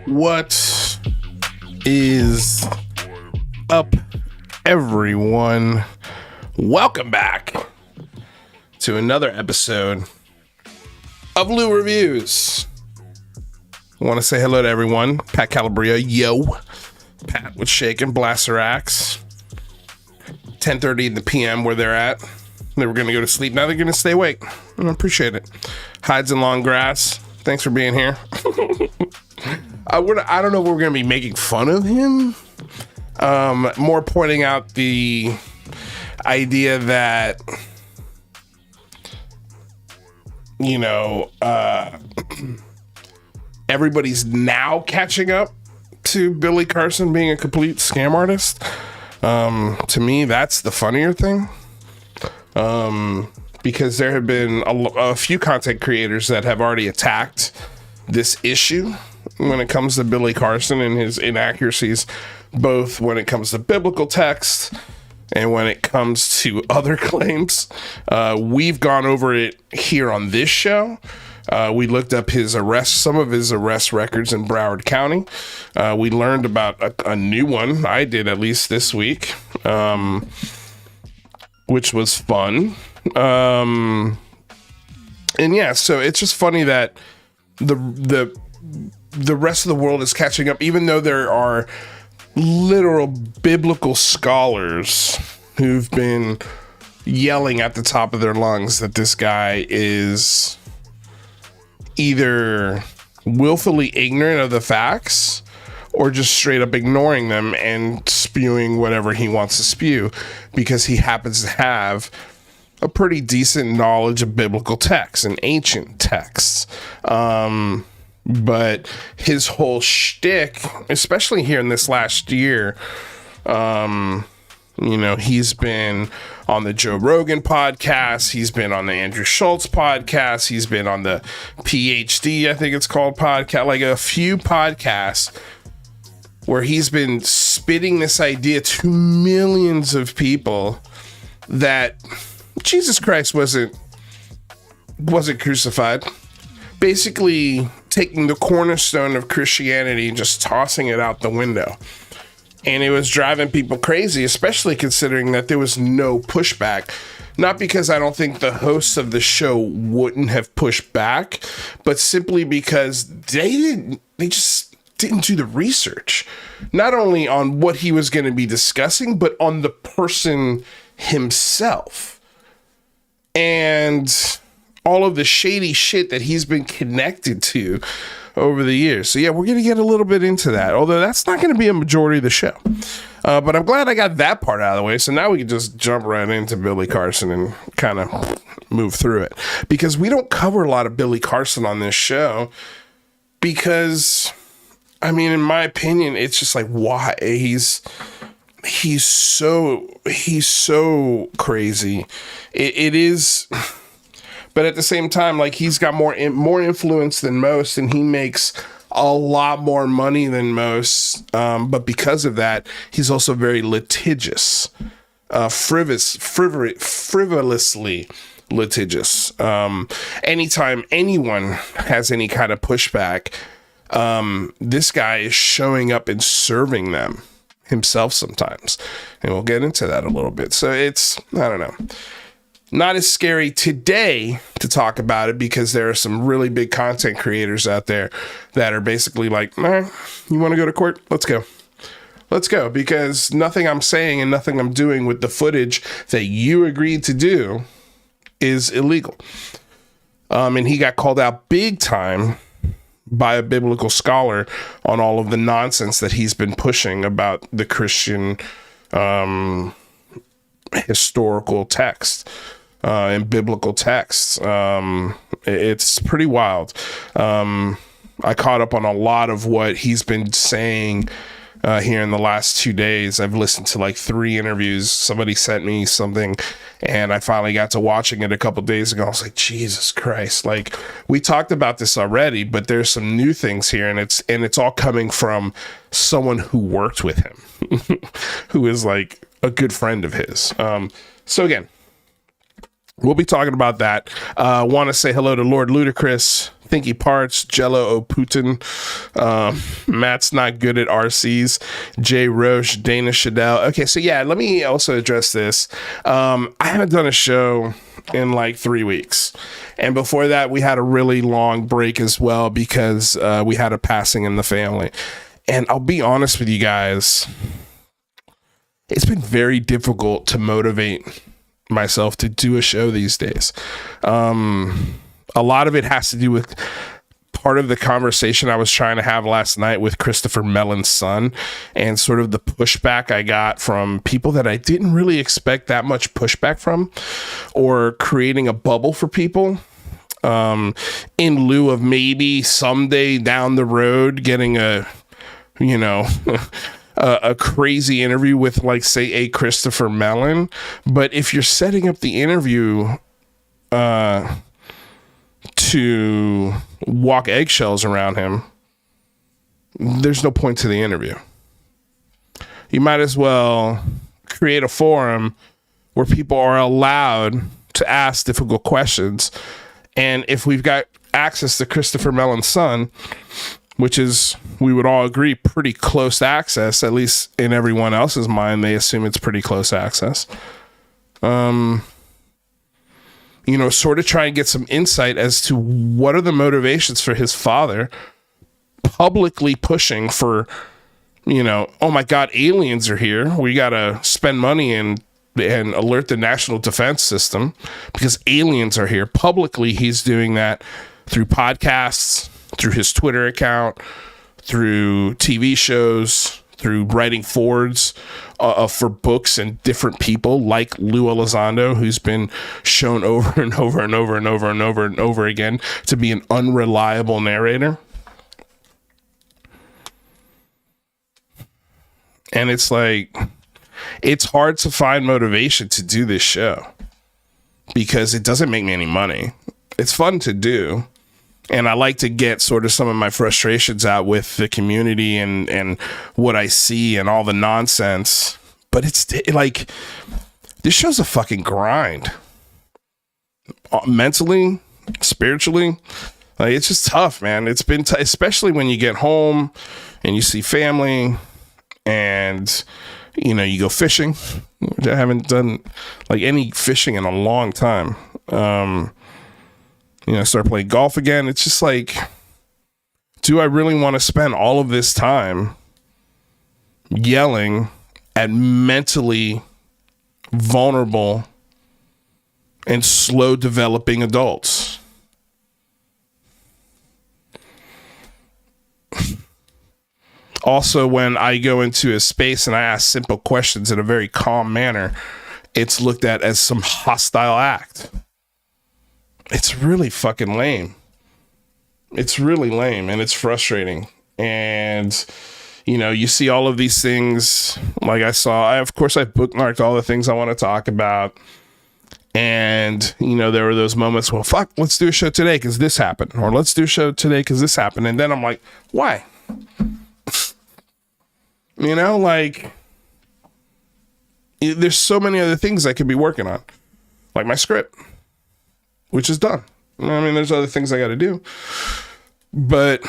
What is up, everyone? Welcome back to another episode of Lou Reviews. I want to say hello to everyone. Pat Calabria, yo. Pat with Shaken, Blaster Axe. 10:30 in the PM where they're at. They were going to go to sleep. Now they're going to stay awake. I appreciate it. Hides in long grass. Thanks for being here. I don't know if we're going to be making fun of him. More pointing out the idea that, you know, everybody's now catching up to Billy Carson being a complete scam artist. To me, that's the funnier thing. Because there have been a few content creators that have already attacked this issue when it comes to Billy Carson and his inaccuracies, both when it comes to biblical text and when it comes to other claims. We've gone over it here on this show. We looked up some of his arrest records in Broward County. We learned about a new one. I did, at least this week, which was fun. And yeah, so it's just funny that the rest of the world is catching up, even though there are literal biblical scholars who've been yelling at the top of their lungs that this guy is either willfully ignorant of the facts or just straight up ignoring them and spewing whatever he wants to spew because he happens to have a pretty decent knowledge of biblical texts and ancient texts. But his whole shtick, especially here in this last year, you know, he's been on the Joe Rogan podcast. He's been on the Andrew Schultz podcast. He's been on the PhD, I think it's called, podcast, like a few podcasts where he's been spitting this idea to millions of people that Jesus Christ wasn't crucified. Basically taking the cornerstone of Christianity and just tossing it out the window. And it was driving people crazy, especially considering that there was no pushback. Not because I don't think the hosts of the show wouldn't have pushed back, but simply because they just didn't do the research. Not only on what he was going to be discussing, but on the person himself. And all of the shady shit that he's been connected to over the years. So yeah, we're going to get a little bit into that, although that's not going to be a majority of the show. But I'm glad I got that part out of the way. So now we can just jump right into Billy Carson and kind of move through it, because we don't cover a lot of Billy Carson on this show because, I mean, in my opinion, it's just like, why? He's so crazy. It is. But at the same time, like, he's got more influence than most, and he makes a lot more money than most. But because of that, he's also very litigious, frivolously litigious. Anytime anyone has any kind of pushback, this guy is showing up and serving them himself sometimes. And we'll get into that a little bit. So it's, I don't know. Not as scary today to talk about it because there are some really big content creators out there that are basically like, you want to go to court? Let's go. Let's go. Because nothing I'm saying and nothing I'm doing with the footage that you agreed to do is illegal. And he got called out big time by a biblical scholar on all of the nonsense that he's been pushing about the Christian historical text. In biblical texts. It's pretty wild. I caught up on a lot of what he's been saying here in the last 2 days. I've listened to like 3 interviews. Somebody sent me something and I finally got to watching it a couple days ago. I was like, Jesus Christ. Like, we talked about this already, but there's some new things here, and it's all coming from someone who worked with him, who is like a good friend of his. So again, we'll be talking about that. Want to say hello to Lord Ludacris, Thinky Parts, Jello O Putin, Matt's Not Good at RCs, Jay Roche, Dana Shadell. Okay, so yeah, let me also address this. I haven't done a show in like 3 weeks. And before that, we had a really long break as well because we had a passing in the family. And I'll be honest with you guys, it's been very difficult to motivate myself to do a show these days. A lot of it has to do with part of the conversation I was trying to have last night with Christopher Mellon's son, and sort of the pushback I got from people that I didn't really expect that much pushback from, or creating a bubble for people, in lieu of maybe someday down the road getting a crazy interview with, like, say, a Christopher Mellon. But if you're setting up the interview to walk eggshells around him, there's no point to the interview. You might as well create a forum where people are allowed to ask difficult questions. And if we've got access to Christopher Mellon's son, which is, we would all agree, pretty close access, at least in everyone else's mind, they assume it's pretty close access. Sort of try and get some insight as to what are the motivations for his father publicly pushing for, oh my God, aliens are here. We got to spend money and alert the national defense system because aliens are here. Publicly, he's doing that through podcasts, through his Twitter account, through TV shows, through writing forwards for books and different people like Lou Elizondo, who's been shown over and over and over and over and over and over again to be an unreliable narrator. And it's like, it's hard to find motivation to do this show because it doesn't make me any money. It's fun to do. And I like to get sort of some of my frustrations out with the community and what I see and all the nonsense. But it's like, this show's a fucking grind. Mentally, spiritually, like, it's just tough, man. It's been, especially when you get home and you see family and, you go fishing, which I haven't done like any fishing in a long time. Start playing golf again. It's just like, do I really want to spend all of this time yelling at mentally vulnerable and slow developing adults? Also, when I go into a space and I ask simple questions in a very calm manner, it's looked at as some hostile act. It's really fucking lame. It's really lame, and it's frustrating. And, you see all of these things, like I bookmarked all the things I want to talk about. And, there were those moments, well, fuck, let's do a show today because this happened. Or let's do a show today because this happened. And then I'm like, why? There's so many other things I could be working on. Like my script, which is done. There's other things I got to do. But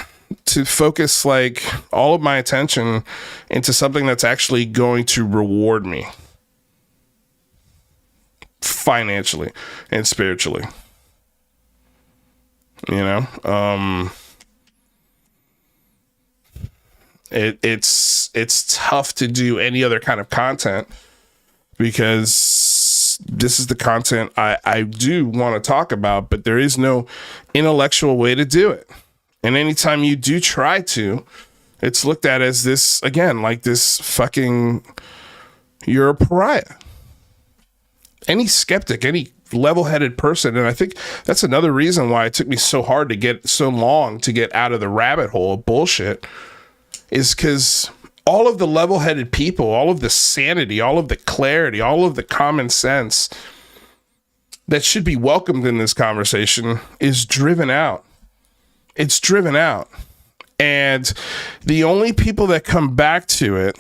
to focus like all of my attention into something that's actually going to reward me financially and spiritually. It's tough to do any other kind of content because this is the content I do want to talk about, but there is no intellectual way to do it. And anytime you do try to, it's looked at as this, again, like this fucking, you're a pariah. Any skeptic, any level-headed person, and I think that's another reason why it took me so long to get out of the rabbit hole of bullshit, is because all of the level-headed people, all of the sanity, all of the clarity, all of the common sense that should be welcomed in this conversation is driven out. It's driven out. And the only people that come back to it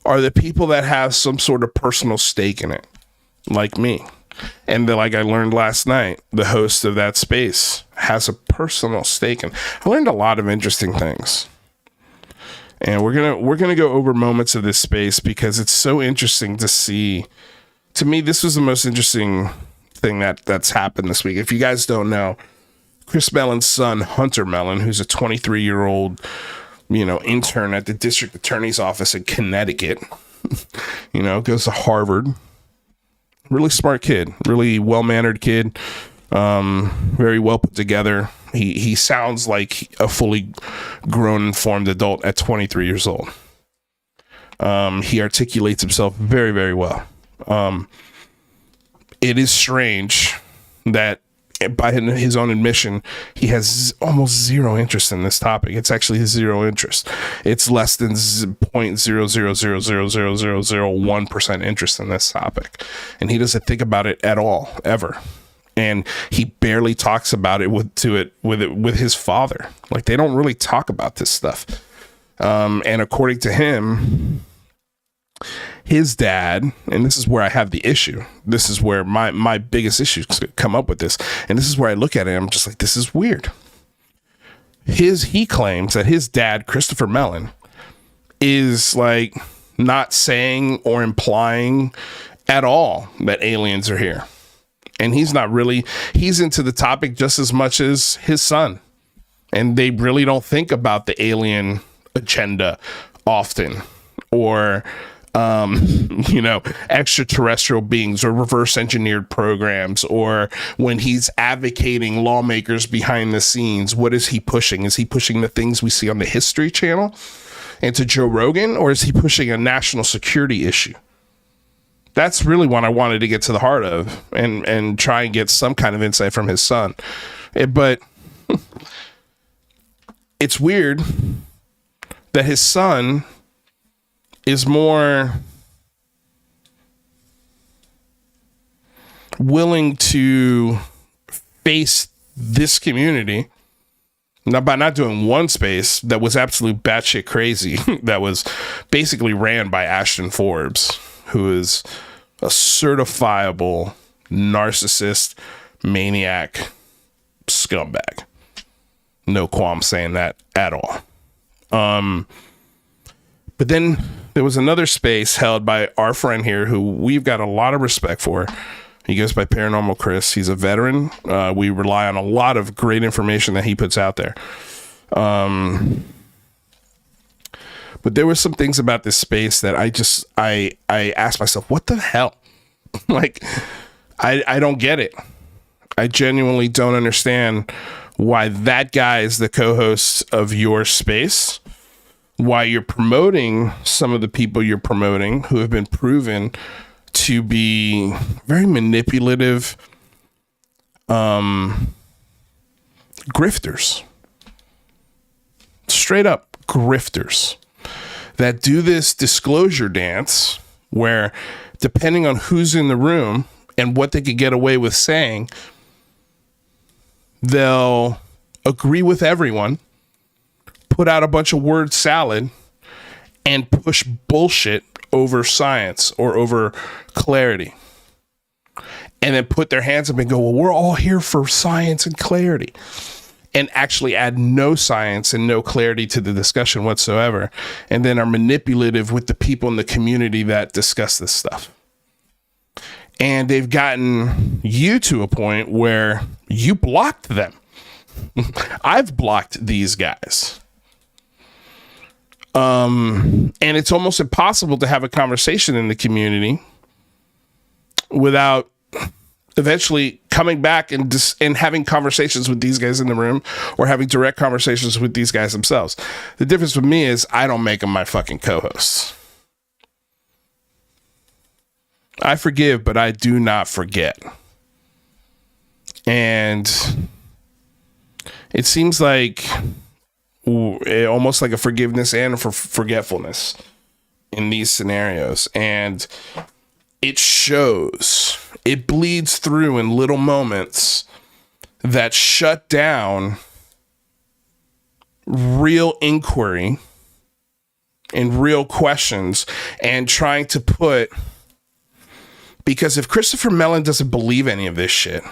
are the people that have some sort of personal stake in it, like me. And like I learned last night, the host of that space has a personal stake in it. I learned a lot of interesting things. And we're gonna go over moments of this space because it's so interesting to see. To me, this was the most interesting thing that's happened this week. If you guys don't know, Chris Mellon's son, Hunter Mellon, who's a 23-year-old, intern at the district attorney's office in Connecticut, goes to Harvard. Really smart kid, really well-mannered kid, very well put together. He sounds like a fully grown, informed adult at 23 years old. He articulates himself very, very well. It is strange that, by his own admission, he has almost zero interest in this topic. It's actually zero interest. It's less than 0.000000001% interest in this topic. And he doesn't think about it at all, ever. And he barely talks about it with his father. Like, they don't really talk about this stuff. And according to him, his dad, and this is where I have the issue. This is where my biggest issues come up with this. And this is where I look at it and I'm just like, this is weird. He claims that his dad, Christopher Mellon, is like not saying or implying at all that aliens are here. And he's into the topic just as much as his son. And they really don't think about the alien agenda often, or extraterrestrial beings, or reverse engineered programs, or when he's advocating lawmakers behind the scenes, what is he pushing? Is he pushing the things we see on the History Channel and to Joe Rogan, or is he pushing a national security issue? That's really what I wanted to get to the heart of and try and get some kind of insight from his son. But it's weird that his son is more willing to face this community by not doing one space that was absolutely batshit crazy, that was basically ran by Ashton Forbes, who is a certifiable narcissist, maniac, scumbag. No qualm saying that at all. But then there was another space held by our friend here who we've got a lot of respect for. He goes by Paranormal Chris. He's a veteran. We rely on a lot of great information that he puts out there. But there were some things about this space that I asked myself, what the hell? Like, I don't get it. I genuinely don't understand why that guy is the co-host of your space, why you're promoting some of the people you're promoting who have been proven to be very manipulative grifters. Straight up grifters that do this disclosure dance where, depending on who's in the room and what they could get away with saying, they'll agree with everyone, put out a bunch of word salad, and push bullshit over science or over clarity. And then put their hands up and go, well, we're all here for science and clarity. And actually add no science and no clarity to the discussion whatsoever. And then are manipulative with the people in the community that discuss this stuff. And they've gotten you to a point where you blocked them. I've blocked these guys. And it's almost impossible to have a conversation in the community without eventually coming back and having conversations with these guys in the room, or having direct conversations with these guys themselves. The difference with me is I don't make them my fucking co-hosts. I forgive, but I do not forget. And it seems like almost like a forgiveness and for forgetfulness in these scenarios. And it shows, it bleeds through in little moments that shut down real inquiry and real questions, and trying to put, because if Christopher Mellon doesn't believe any of this shit,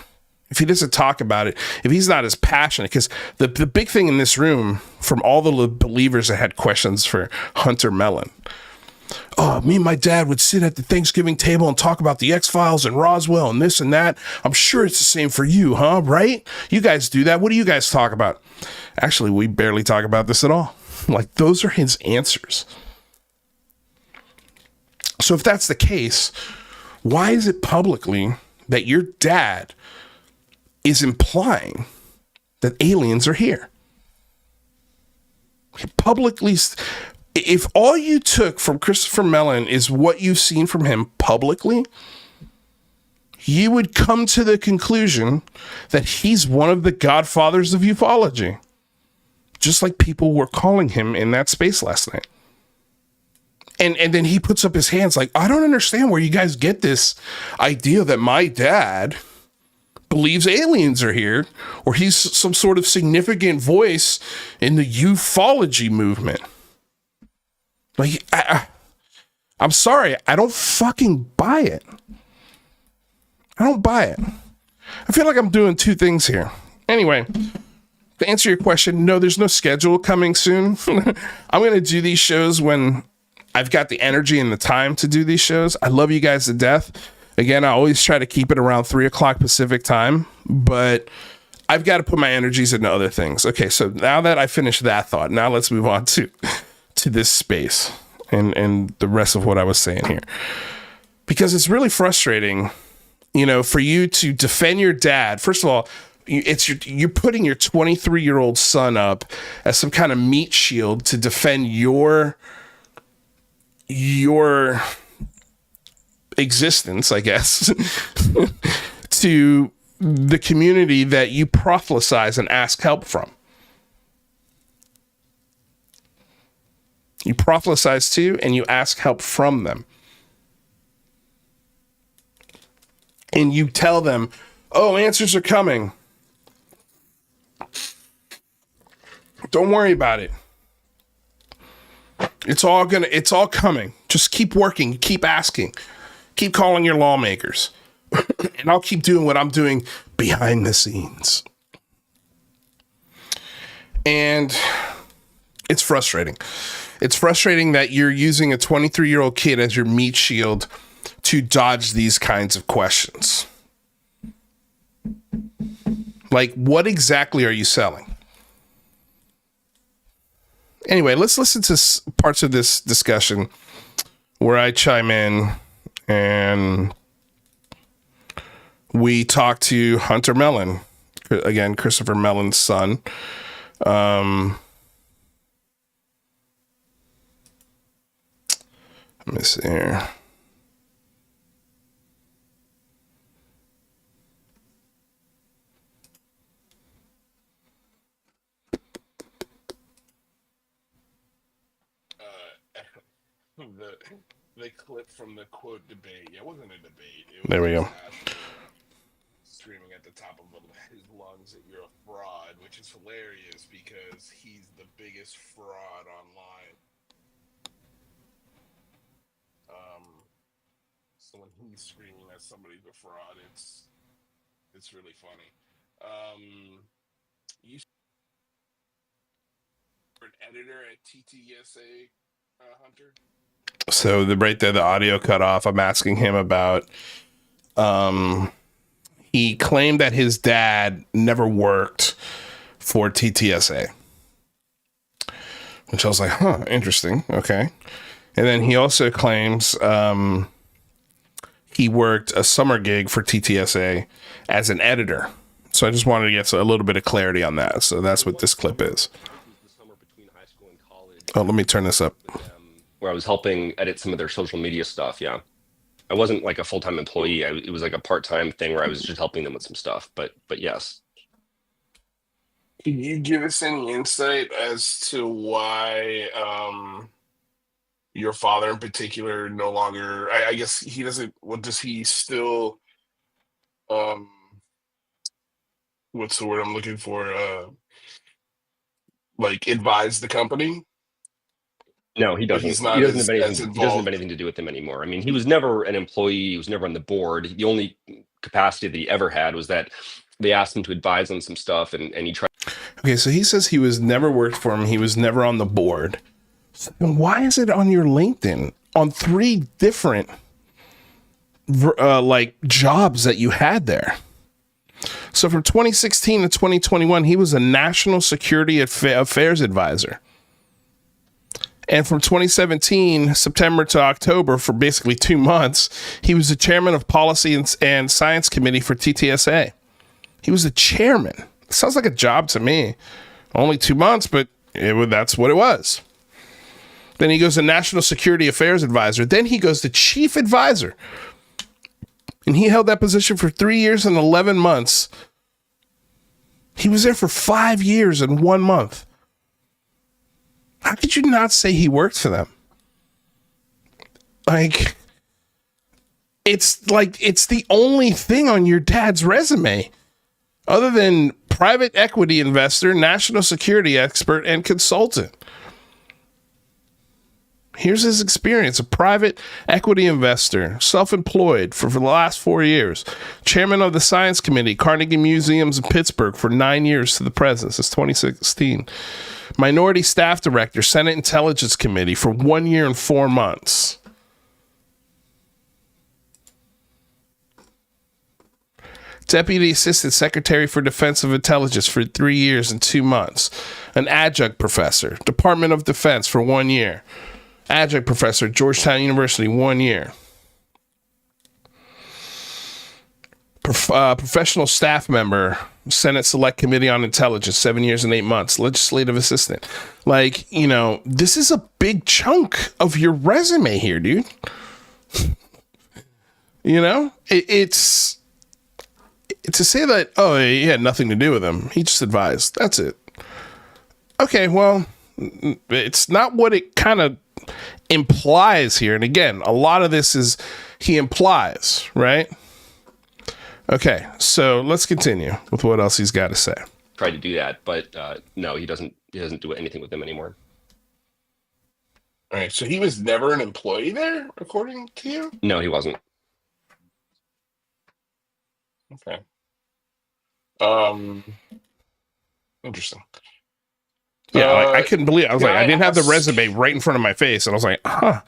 if he doesn't talk about it, if he's not as passionate, because the big thing in this room from all the believers that had questions for Hunter Mellon, oh, me and my dad would sit at the Thanksgiving table and talk about the X-Files and Roswell and this and that. I'm sure it's the same for you, huh? Right? You guys do that. What do you guys talk about? Actually, we barely talk about this at all. Like, those are his answers. So if that's the case, why is it publicly that your dad is implying that aliens are here? Publicly, if all you took from Christopher Mellon is what you've seen from him publicly, you would come to the conclusion that he's one of the godfathers of ufology. Just like people were calling him in that space last night. And then he puts up his hands like, I don't understand where you guys get this idea that my dad believes aliens are here, or he's some sort of significant voice in the ufology movement. Like, I'm sorry, I don't fucking buy it. I don't buy it. I feel like I'm doing two things here. Anyway, to answer your question, no, there's no schedule coming soon. I'm going to do these shows when I've got the energy and the time to do these shows. I love you guys to death. Again, I always try to keep it around 3:00 Pacific time, but I've got to put my energies into other things. Okay, so now that I finished that thought, now let's move on to this space and the rest of what I was saying here. Because it's really frustrating, you know, for you to defend your dad. First of all, you're putting your 23-year-old son up as some kind of meat shield to defend your existence, I guess, to the community that you prophesize and ask help from. You prophesize to and you ask help from them. And you tell them, oh, answers are coming. Don't worry about it. It's all coming. Just keep working, keep asking, keep calling your lawmakers. And I'll keep doing what I'm doing behind the scenes. And it's frustrating. It's frustrating that you're using a 23-year-old kid as your meat shield to dodge these kinds of questions. Like, what exactly are you selling? Anyway, let's listen to parts of this discussion where I chime in and we talk to Hunter Mellon, again, Christopher Mellon's son. Let me see here. The clip from the quote debate. It wasn't a debate. It was there we go. Ashton screaming at the top of his lungs that you're a fraud, which is hilarious because he's the biggest fraud online. So when he's screaming that somebody's a fraud, it's really funny. You were an editor at TTSA, Hunter? So right there, the audio cut off. I'm asking him about, he claimed that his dad never worked for TTSA, which I was like, huh, interesting. Okay. And then he also claims, he worked a summer gig for TTSA as an editor. So I just wanted to get a little bit of clarity on that. So that's what this clip is. Oh, let me turn this up. Where I was helping edit some of their social media stuff. Yeah. I wasn't like a full-time employee. It was like a part-time thing where I was just helping them with some stuff, but yes. Can you give us any insight as to why your father in particular no longer, I guess he doesn't, what does he still, um what's the word I'm looking for, like advise the company, No, he but doesn't. he's He not doesn't have as anything. He doesn't have involved? anything to do with them anymore. I mean, he was never an employee. He was never on the board. The only capacity that he ever had was that they asked him to advise on some stuff, and he tried. Okay, so he says he was never worked for him, he was never on the board. So then why is it on your LinkedIn on 3 different like jobs that you had there? So from 2016 to 2021, he was a national security affairs advisor. And from 2017, September to October, for basically 2 months, he was the chairman of policy and science committee for TTSA. He was the chairman. Sounds like a job to me. Only 2 months, but that's what it was. Then he goes to national security affairs advisor. Then he goes to chief advisor. And he held that position for 3 years and 11 months. He was there for 5 years and 1 month. How could you not say he worked for them? Like, it's the only thing on your dad's resume other than private equity investor, national security expert, and consultant. Here's his experience: a private equity investor, self-employed for the last 4 years, chairman of the science committee, Carnegie Museums in Pittsburgh for 9 years to the present, since 2016. Minority staff director, Senate Intelligence Committee for 1 year and 4 months. Deputy Assistant Secretary for Defensive Intelligence for 3 years and 2 months. An adjunct professor, Department of Defense for 1 year. Adjunct professor at Georgetown University, 1 year. Professional staff member, Senate Select Committee on Intelligence, 7 years and 8 months. Legislative assistant. Like, this is a big chunk of your resume here, dude. It's to say that, oh, he had nothing to do with him. He just advised. That's it. Okay, well, it's not what it kind of implies here. And again, a lot of this is he implies, right? Okay, so let's continue with what else he's got to say. Tried to do that, but no, he doesn't. He doesn't do anything with them anymore. All right, so he was never an employee there, according to you? No, he wasn't. Okay. Interesting. Yeah, I couldn't believe it. I was like, I didn't have the resume right in front of my face, and I was like, huh.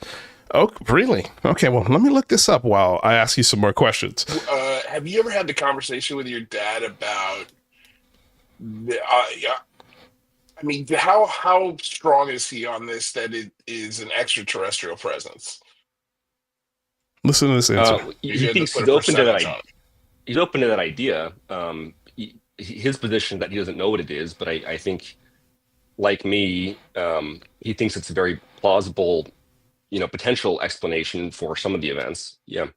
Oh, really? Okay, well, let me look this up while I ask you some more questions. Have you ever had the conversation with your dad about how strong is he on this, that it is an extraterrestrial presence? Listen to this answer. He thinks he's open to that. He's open to that idea. His position is that he doesn't know what it is, but I think, like me, he thinks it's a very plausible, potential explanation for some of the events. Yeah.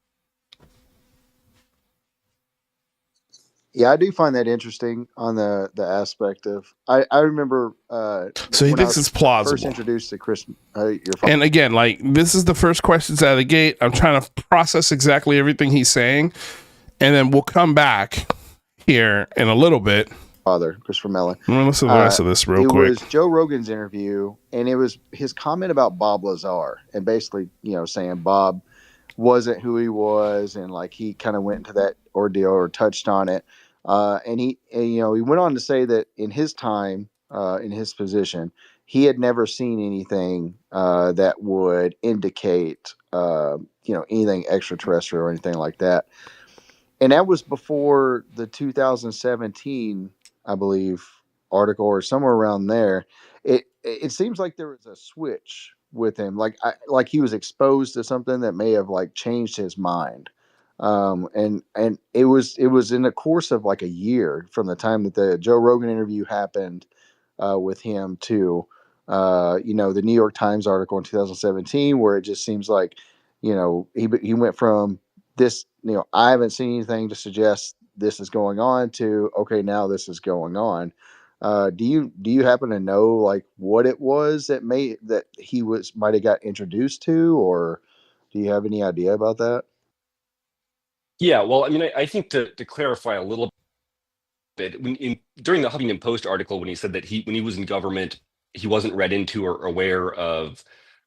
Yeah, I do find that interesting on the aspect of I remember. So he thinks it's plausible. First introduced to Chris, and again, like, this is the first questions out of the gate. I'm trying to process exactly everything he's saying, and then we'll come back here in a little bit. Father, Christopher Mellon. I'm gonna listen to the rest of this real quick. It was Joe Rogan's interview, and it was his comment about Bob Lazar, and basically, saying Bob wasn't who he was, and like he kind of went into that ordeal or touched on it. And he went on to say that in his time, in his position, he had never seen anything that would indicate, anything extraterrestrial or anything like that. And that was before the 2017, I believe, article or somewhere around there. It seems like there was a switch with him, like he was exposed to something that may have like changed his mind. And it was in the course of like a year from the time that the Joe Rogan interview happened with him to the New York Times article in 2017, where it just seems like he went from this, I haven't seen anything to suggest this is going on, to okay, now this is going on. Do you happen to know like what it was that he might have got introduced to, or do you have any idea about that? Yeah, well, I mean, I think to clarify a little bit, during the Huffington Post article, when he said that when he was in government, he wasn't read into or aware of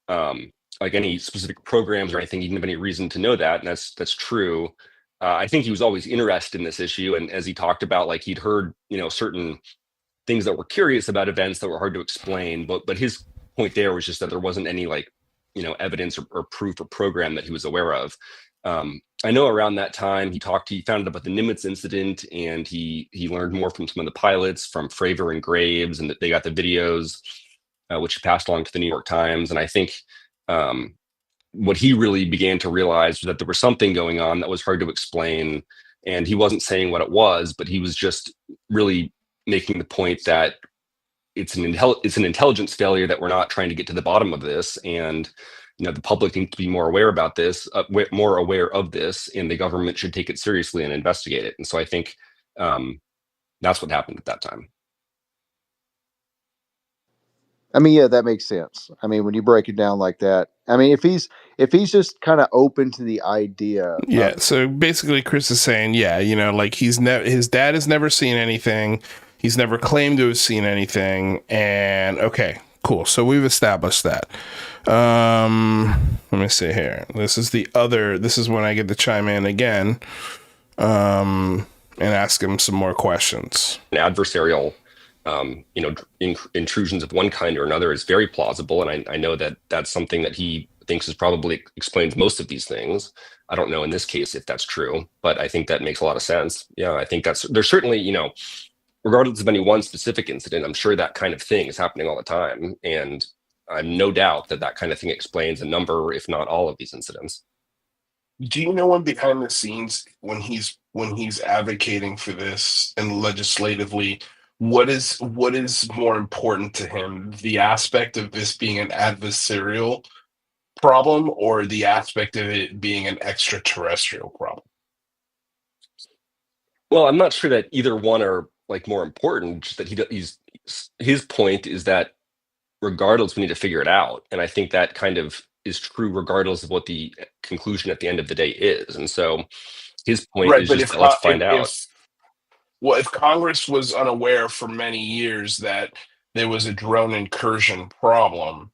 like any specific programs or anything. He didn't have any reason to know that, and that's true. I think he was always interested in this issue, and as he talked about, like he'd heard, certain things that were curious about events that were hard to explain. But his point there was just that there wasn't any like, evidence or proof or program that he was aware of. I know around that time he found out about the Nimitz incident, and he learned more from some of the pilots, from Fravor and Graves, and that they got the videos, which he passed along to the New York Times. And I think what he really began to realize was that there was something going on that was hard to explain. And he wasn't saying what it was, but he was just really making the point that it's an intelligence failure, that we're not trying to get to the bottom of this. And the public needs to be more aware about this, more aware of this, and the government should take it seriously and investigate it. And so I think that's what happened at that time. I mean, yeah, that makes sense. I mean, when you break it down like that, I mean, if he's just kind of open to the idea. Yeah. So basically, Chris is saying, yeah, like his dad has never seen anything. He's never claimed to have seen anything. And okay, cool. So we've established that. Let me see here. This is when I get to chime in again, and ask him some more questions. An adversarial, intrusions of one kind or another is very plausible. And I know that that's something that he thinks is probably explains most of these things. I don't know in this case if that's true, but I think that makes a lot of sense. Yeah, I think there's certainly, regardless of any one specific incident, I'm sure that kind of thing is happening all the time. And I'm no doubt that kind of thing explains a number, if not all of these incidents. Do you know when behind the scenes, when he's advocating for this and legislatively, what is more important to him, the aspect of this being an adversarial problem or the aspect of it being an extraterrestrial problem? Well, I'm not sure that either one are like more important, just that his point is that regardless, we need to figure it out. And I think that kind of is true regardless of what the conclusion at the end of the day is. And so his point is just let's find out. If Congress was unaware for many years that there was a drone incursion problem,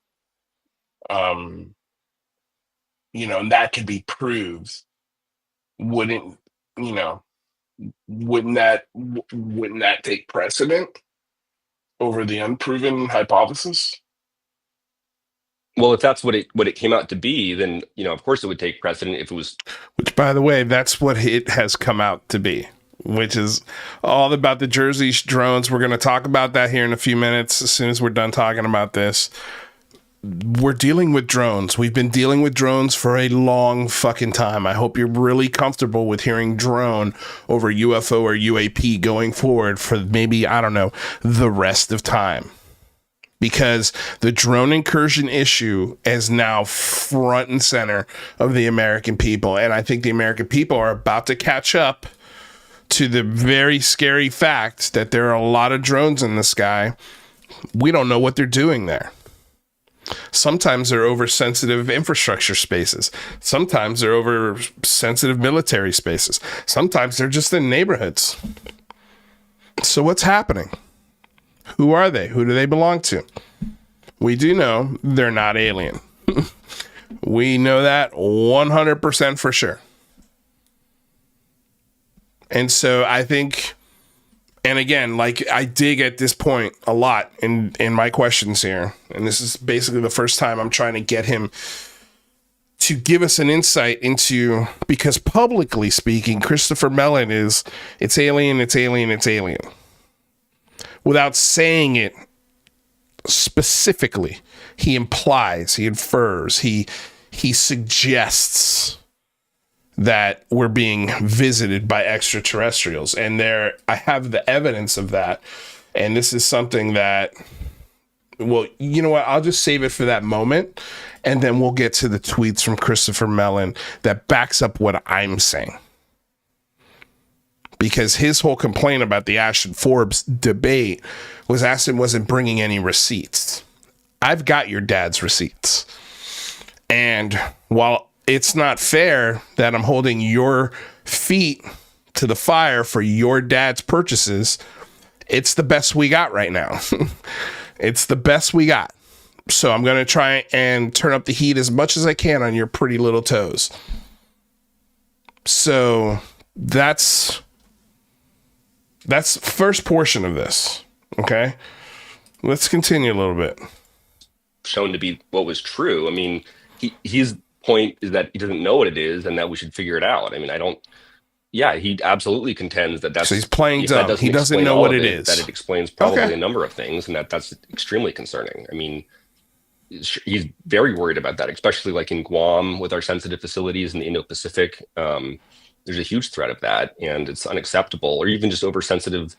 and that could be proved, wouldn't that take precedent over the unproven hypothesis? Well, if that's what it came out to be, then of course it would take precedent if it was. Which, by the way, that's what it has come out to be, which is all about the Jersey drones. We're going to talk about that here in a few minutes. As soon as we're done talking about this, we're dealing with drones. We've been dealing with drones for a long fucking time. I hope you're really comfortable with hearing drone over UFO or UAP going forward for maybe, I don't know, the rest of time. Because the drone incursion issue is now front and center of the American people. And I think the American people are about to catch up to the very scary fact that there are a lot of drones in the sky. We don't know what they're doing there. Sometimes they're over sensitive infrastructure spaces. Sometimes they're over sensitive military spaces. Sometimes they're just in neighborhoods. So what's happening? Who are they? Who do they belong to? We do know they're not alien. We know that 100% for sure. And so I think, and again, like I dig at this point a lot in my questions here. And this is basically the first time I'm trying to get him to give us an insight into, because publicly speaking, Christopher Mellon is, it's alien, it's alien, it's alien. Without saying it specifically, he implies, he infers, he suggests that we're being visited by extraterrestrials. And I have the evidence of that. And this is something that, well, you know what? I'll just save it for that moment. And then we'll get to the tweets from Christopher Mellon that backs up what I'm saying. because his whole complaint about the Ashton Forbes debate was Ashton wasn't bringing any receipts. I've got your dad's receipts. And while it's not fair that I'm holding your feet to the fire for your dad's purchases, it's the best we got right now. It's the best we got. So I'm going to try and turn up the heat as much as I can on your pretty little toes. So that's first portion of this. Okay. Let's continue a little bit. Shown to be what was true. I mean, his point is that he doesn't know what it is and that we should figure it out. I mean, he absolutely contends that so he's playing dumb. He doesn't know what it is. That it explains probably a number of things, and that's extremely concerning. I mean, he's very worried about that, especially like in Guam with our sensitive facilities in the Indo-Pacific. There's a huge threat of that, and it's unacceptable. Or even just oversensitive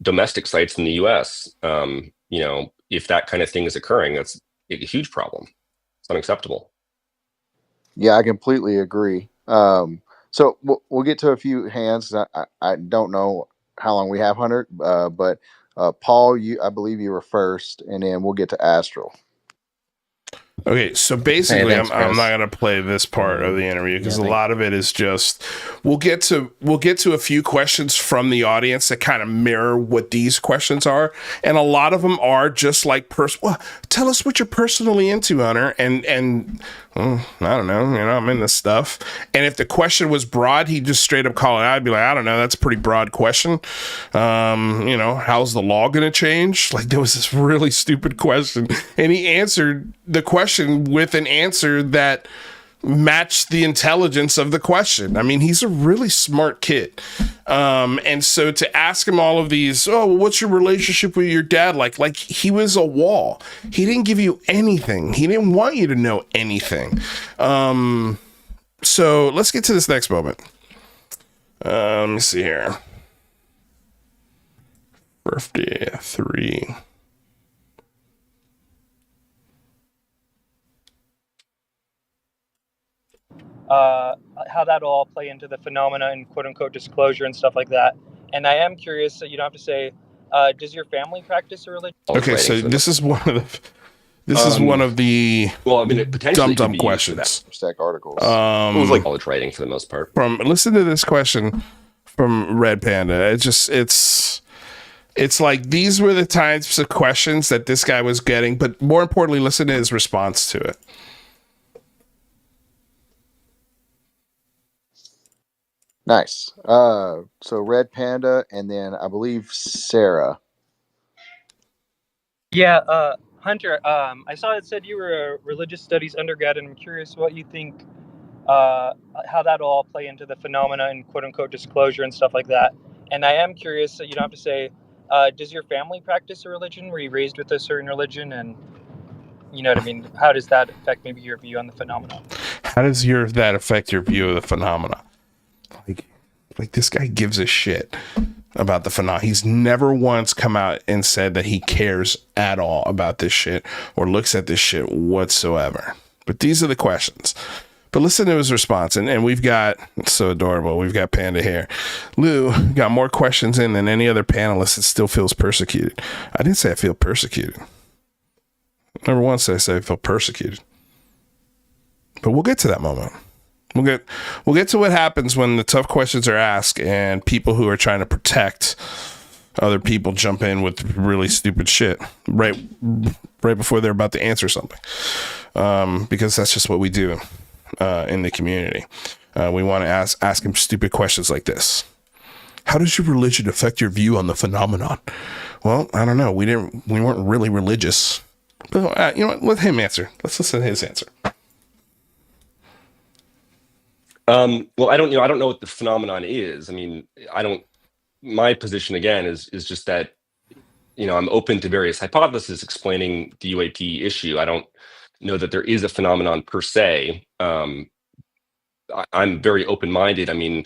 domestic sites in the U.S. If that kind of thing is occurring, that's a huge problem. It's unacceptable. Yeah, I completely agree. So we'll get to a few hands. I don't know how long we have, Hunter, but Paul, I believe you were first, and then we'll get to Astral. Okay, so basically, I'm not going to play this part of the interview because a lot of it is just we'll get to a few questions from the audience that kind of mirror what these questions are, and a lot of them are just like tell us what you're personally into, Hunter, and I don't know, I'm in this stuff. And if the question was broad, he'd just straight up call it out. I'd be like, I don't know, that's a pretty broad question. How's the law going to change? Like, there was this really stupid question, and he answered the question with an answer that matched the intelligence of the question. I mean, he's a really smart kid. And so to ask him all of these, what's your relationship with your dad like he was a wall. He didn't give you anything. He didn't want you to know anything. So let's get to this next moment. Let me see here. Birthday 3. How that all play into the phenomena and quote unquote disclosure and stuff like that. And I am curious, so you don't have to say, does your family practice a religion? Okay, so this is one of the dumb questions. Stack articles. It was like college writing for the most part. Listen to this question from Red Panda. It's like these were the types of questions that this guy was getting, but more importantly, listen to his response to it. Nice. So Red Panda, and then I believe Sarah. Yeah, Hunter, I saw it said you were a religious studies undergrad, and I'm curious what you think, how that all play into the phenomena and quote unquote disclosure and stuff like that. And I am curious, so you don't have to say, does your family practice a religion? Were you raised with a certain religion? And you know what I mean? How does that affect maybe your view on the phenomena? How does that affect your view of the phenomena? Like this guy gives a shit about the phenomena. He's never once come out and said that he cares at all about this shit or looks at this shit whatsoever. But these are the questions. But listen to his response. And we've got, it's so adorable, we've got Panda here. Lou got more questions in than any other panelist that still feels persecuted. I didn't say I feel persecuted. Never once did I say I feel persecuted. But we'll get to that moment. We'll get to what happens when the tough questions are asked and people who are trying to protect other people jump in with really stupid shit right before they're about to answer something. Because that's just what we do in the community. We want to ask him stupid questions like this. How does your religion affect your view on the phenomenon? Well, I don't know. We weren't really religious. But you know what? Let him answer. Let's listen to his answer. Well, I don't know what the phenomenon is. I mean, my position again is just that, I'm open to various hypotheses explaining the UAP issue. I don't know that there is a phenomenon per se. I'm very open-minded. I mean,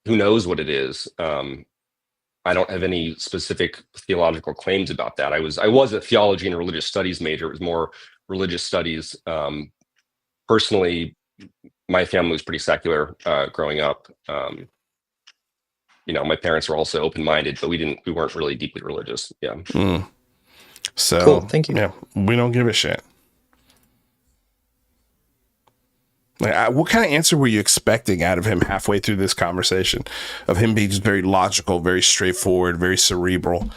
who knows what it is? I don't have any specific theological claims about that. I was a theology and religious studies major. It was more religious studies. Personally, my family was pretty secular growing up. my parents were also open-minded, but we weren't really deeply religious. Yeah. So Cool, thank you. Yeah, we don't give a shit. Like, what kind of answer were you expecting out of him halfway through this conversation? Of him being just very logical, very straightforward, very cerebral.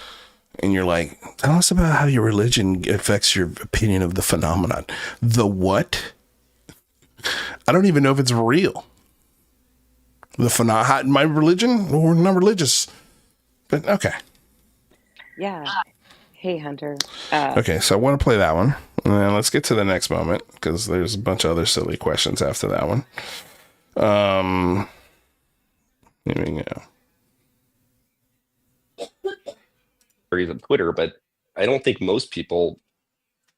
And you're like, tell us about how your religion affects your opinion of the phenomenon. The what? I don't even know if it's real. My religion? We're not religious. But okay. Yeah. Hey, Hunter. Okay, so I want to play that one. And then let's get to the next moment, because there's a bunch of other silly questions after that one. Here we go. Of Twitter, but I don't think most people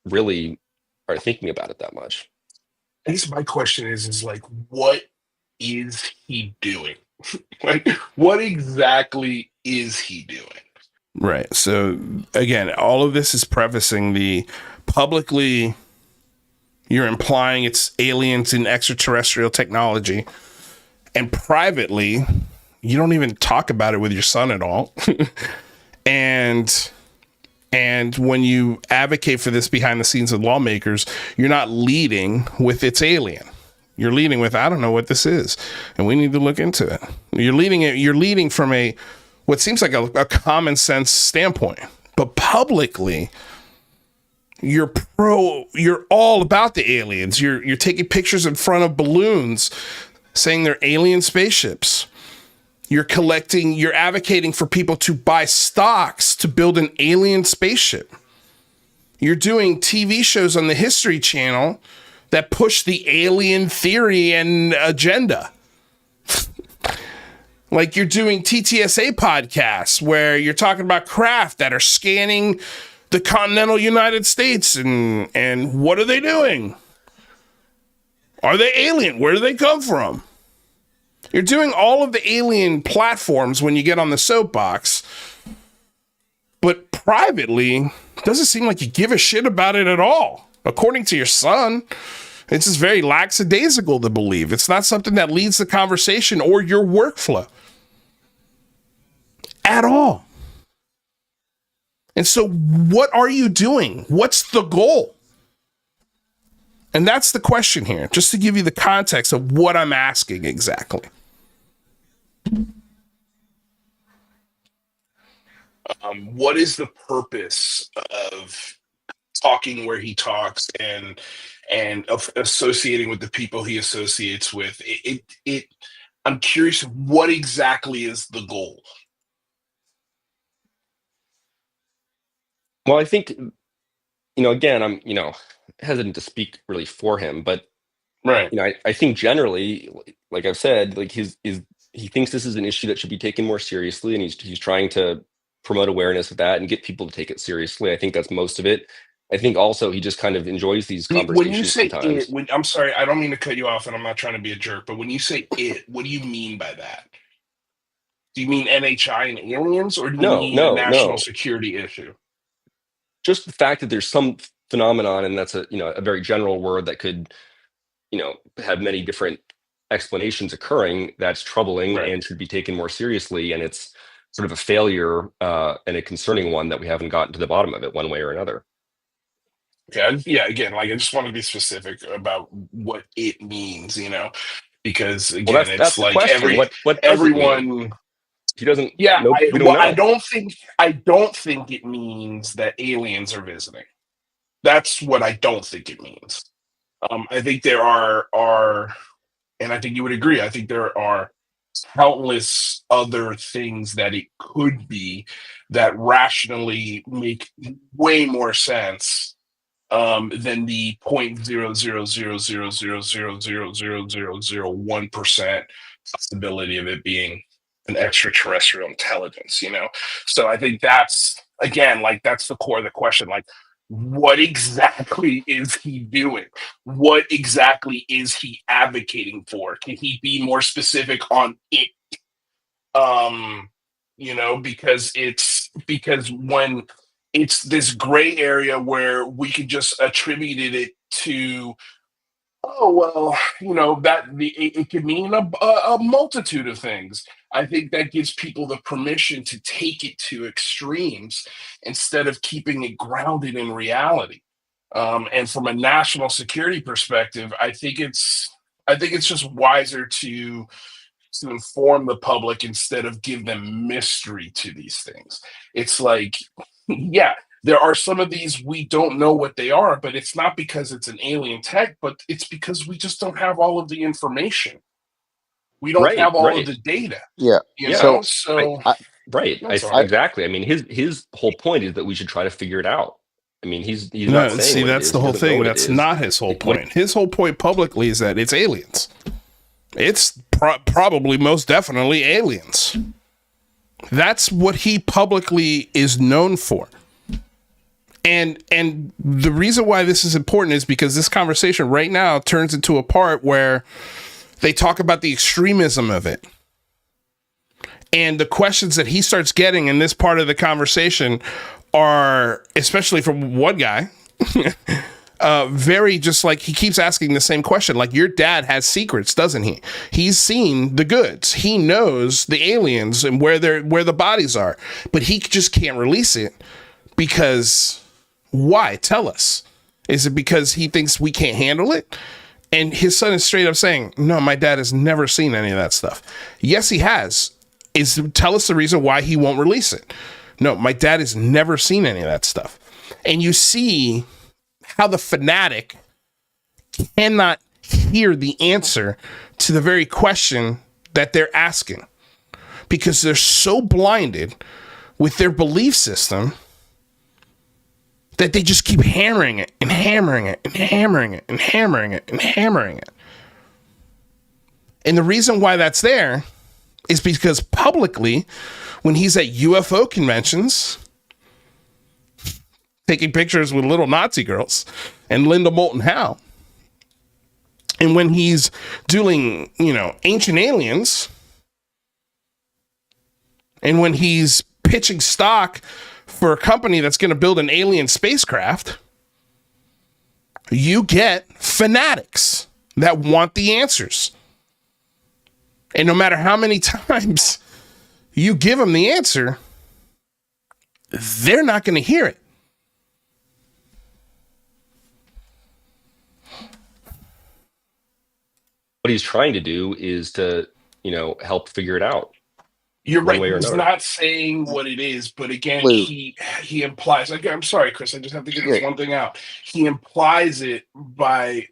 really are thinking about it that much. I guess my question is like, what is he doing? Like, what exactly is he doing? Right. So again, all of this is prefacing the publicly, you're implying it's aliens and extraterrestrial technology, and privately, you don't even talk about it with your son at all. And when you advocate for this behind the scenes with lawmakers, you're not leading with it's alien. You're leading with, I don't know what this is, and we need to look into it. You're leading from what seems like a common sense standpoint, but publicly, you're all about the aliens. You're taking pictures in front of balloons saying they're alien spaceships. You're advocating for people to buy stocks to build an alien spaceship. You're doing TV shows on the History Channel that push the alien theory and agenda. Like, you're doing TTSA podcasts where you're talking about craft that are scanning the continental United States, and what are they doing? Are they alien? Where do they come from? You're doing all of the alien platforms when you get on the soapbox, but privately, it doesn't seem like you give a shit about it at all. According to your son, it's just very lackadaisical to believe. It's not something that leads the conversation or your workflow at all. And so what are you doing? What's the goal? And that's the question here, just to give you the context of what I'm asking exactly. What is the purpose of talking where he talks and of associating with the people he associates with? I'm curious, what exactly is the goal? Well, I think, again, I'm, hesitant to speak really for him, but Right. I think generally, like I've said, like he thinks this is an issue that should be taken more seriously, and he's trying to promote awareness of that and get people to take it seriously. I think that's most of it. I think also he just kind of enjoys these conversations. When you say sometimes. I'm sorry, I don't mean to cut you off, and I'm not trying to be a jerk, but when you say it, what do you mean by that? Do you mean NHI and aliens, or do you mean a national security issue? Just the fact that there's some phenomenon, and that's a very general word that could have many different explanations occurring, that's troubling and should be taken more seriously, and it's sort of a failure and a concerning one that we haven't gotten to the bottom of it one way or another. Okay. Yeah, again, like, I just want to be specific about what it means, because again, it's like everyone. He doesn't. Yeah, I don't think it means that aliens are visiting. That's what I don't think it means. I think there are, and I think you would agree, I think there are countless other things that it could be that rationally make way more sense than the 0.00000000001% possibility of it being an extraterrestrial intelligence, So I think that's, again, like, that's the core of the question. Like, what exactly is he doing? What exactly is he advocating for? Can he be more specific on it? Because when it's this gray area where we could just attribute it to Oh, well, it could mean a multitude of things. I think that gives people the permission to take it to extremes instead of keeping it grounded in reality. And from a national security perspective, I think it's just wiser to inform the public instead of give them mystery to these things. It's like, yeah, there are some of these we don't know what they are, but it's not because it's an alien tech, but it's because we just don't have all of the information. We don't Right, have all of right. the data. Yeah. You Yeah. know, I, so right. that's all. Exactly. I mean, his whole point is that we should try to figure it out. I mean, he's No, not saying see, what it that's is. the He whole doesn't know thing. what it That's is. not his whole What- point. His whole point publicly is that it's aliens. It's probably most definitely aliens. That's what he publicly is known for. And the reason why this is important is because this conversation right now turns into a part where they talk about the extremism of it. And the questions that he starts getting in this part of the conversation are, especially from one guy, very just like he keeps asking the same question. Like, your dad has secrets, doesn't he? He's seen the goods. He knows the aliens and where the bodies are, but he just can't release it because why? Tell us. Is it because he thinks we can't handle it? And his son is straight up saying, no, my dad has never seen any of that stuff. Yes, he has. Tell us the reason why he won't release it. No, my dad has never seen any of that stuff. And you see how the fanatic cannot hear the answer to the very question that they're asking because they're so blinded with their belief system that they just keep hammering it and hammering it and hammering it and hammering it and hammering it. And the reason why that's there is because publicly, when he's at UFO conventions, taking pictures with little Nazi girls and Linda Moulton Howe, and when he's doing, Ancient Aliens, and when he's pitching stock for a company that's going to build an alien spacecraft, you get fanatics that want the answers. And no matter how many times you give them the answer, they're not going to hear it. What he's trying to do is to, help figure it out. You're One right. way or He's another. not saying what it is, but again, Lou. he implies. Again, I'm sorry, Chris. I just have to get this Yeah. one thing out. He implies it by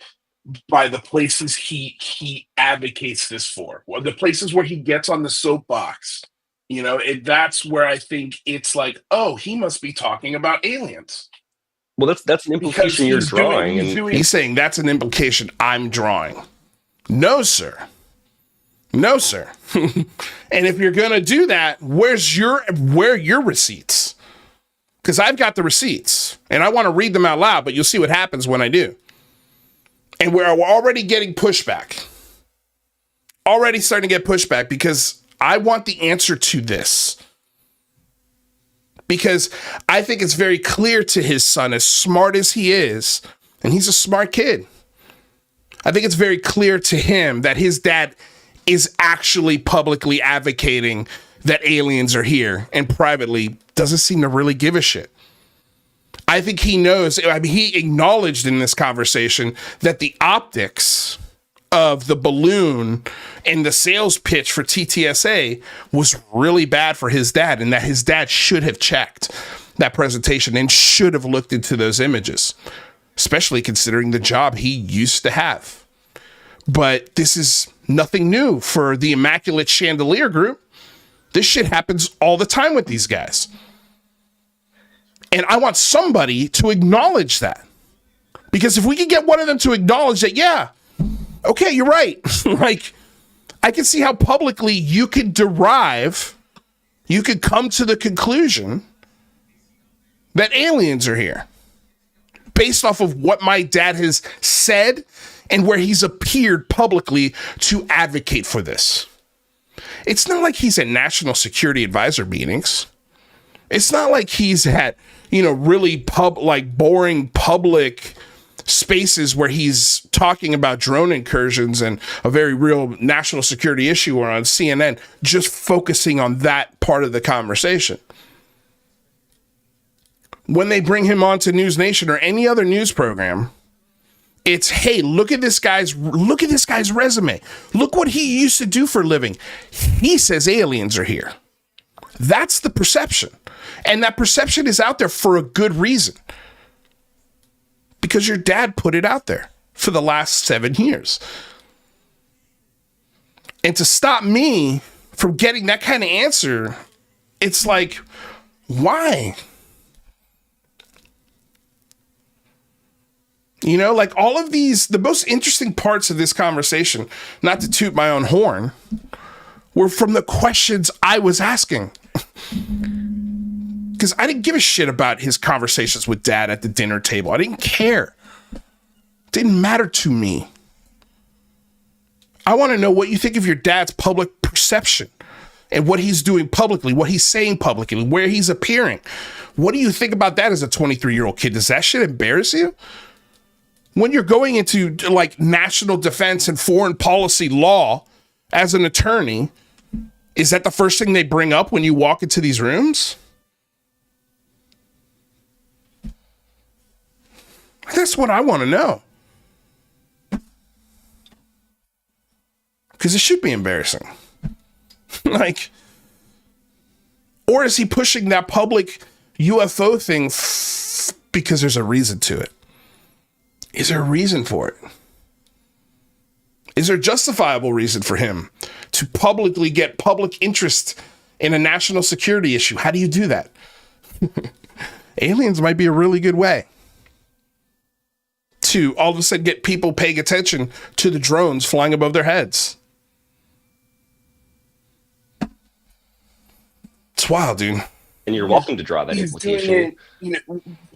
the places he advocates this for. Well, the places where he gets on the soapbox. That's where I think it's like, oh, he must be talking about aliens. Well, that's an Because implication you're drawing, he's saying that's an implication I'm drawing. No, sir. No, sir. And if you're going to do that, where are your receipts? Because I've got the receipts and I want to read them out loud, but you'll see what happens when I do. And we're already getting pushback. Already starting to get pushback because I want the answer to this. Because I think it's very clear to his son, as smart as he is, and he's a smart kid, I think it's very clear to him that his dad is actually publicly advocating that aliens are here and privately doesn't seem to really give a shit. I think he knows, he acknowledged in this conversation that the optics of the balloon and the sales pitch for TTSA was really bad for his dad, and that his dad should have checked that presentation and should have looked into those images, especially considering the job he used to have. But this is nothing new for the Immaculate Chandelier Group. This shit happens all the time with these guys. And I want somebody to acknowledge that. Because if we could get one of them to acknowledge that, yeah, okay, you're right. Like, I can see how publicly you could come to the conclusion that aliens are here based off of what my dad has said and where he's appeared publicly to advocate for this. It's not like he's at national security advisor meetings. It's not like he's at, really boring public spaces where he's talking about drone incursions and a very real national security issue, or on CNN, just focusing on that part of the conversation. When they bring him on to News Nation or any other news program, it's, hey, look at this guy's resume. Look what he used to do for a living. He says aliens are here. That's the perception. And that perception is out there for a good reason. Because your dad put it out there for the last 7 years. And to stop me from getting that kind of answer, it's like, why? You know, like all of these, the most interesting parts of this conversation, not to toot my own horn, were from the questions I was asking. Because I didn't give a shit about his conversations with dad at the dinner table. I didn't care. It didn't matter to me. I want to know what you think of your dad's public perception and what he's doing publicly, what he's saying publicly, where he's appearing. What do you think about that as a 23-year-old kid? Does that shit embarrass you? When you're going into like national defense and foreign policy law as an attorney, is that the first thing they bring up when you walk into these rooms? That's what I want to know. Because it should be embarrassing. Like, or is he pushing that public UFO thing because there's a reason to it? Is there a reason for it? Is there a justifiable reason for him to publicly get public interest in a national security issue? How do you do that? Aliens might be a really good way to all of a sudden get people paying attention to the drones flying above their heads. It's wild, dude. And you're welcome to draw that implication.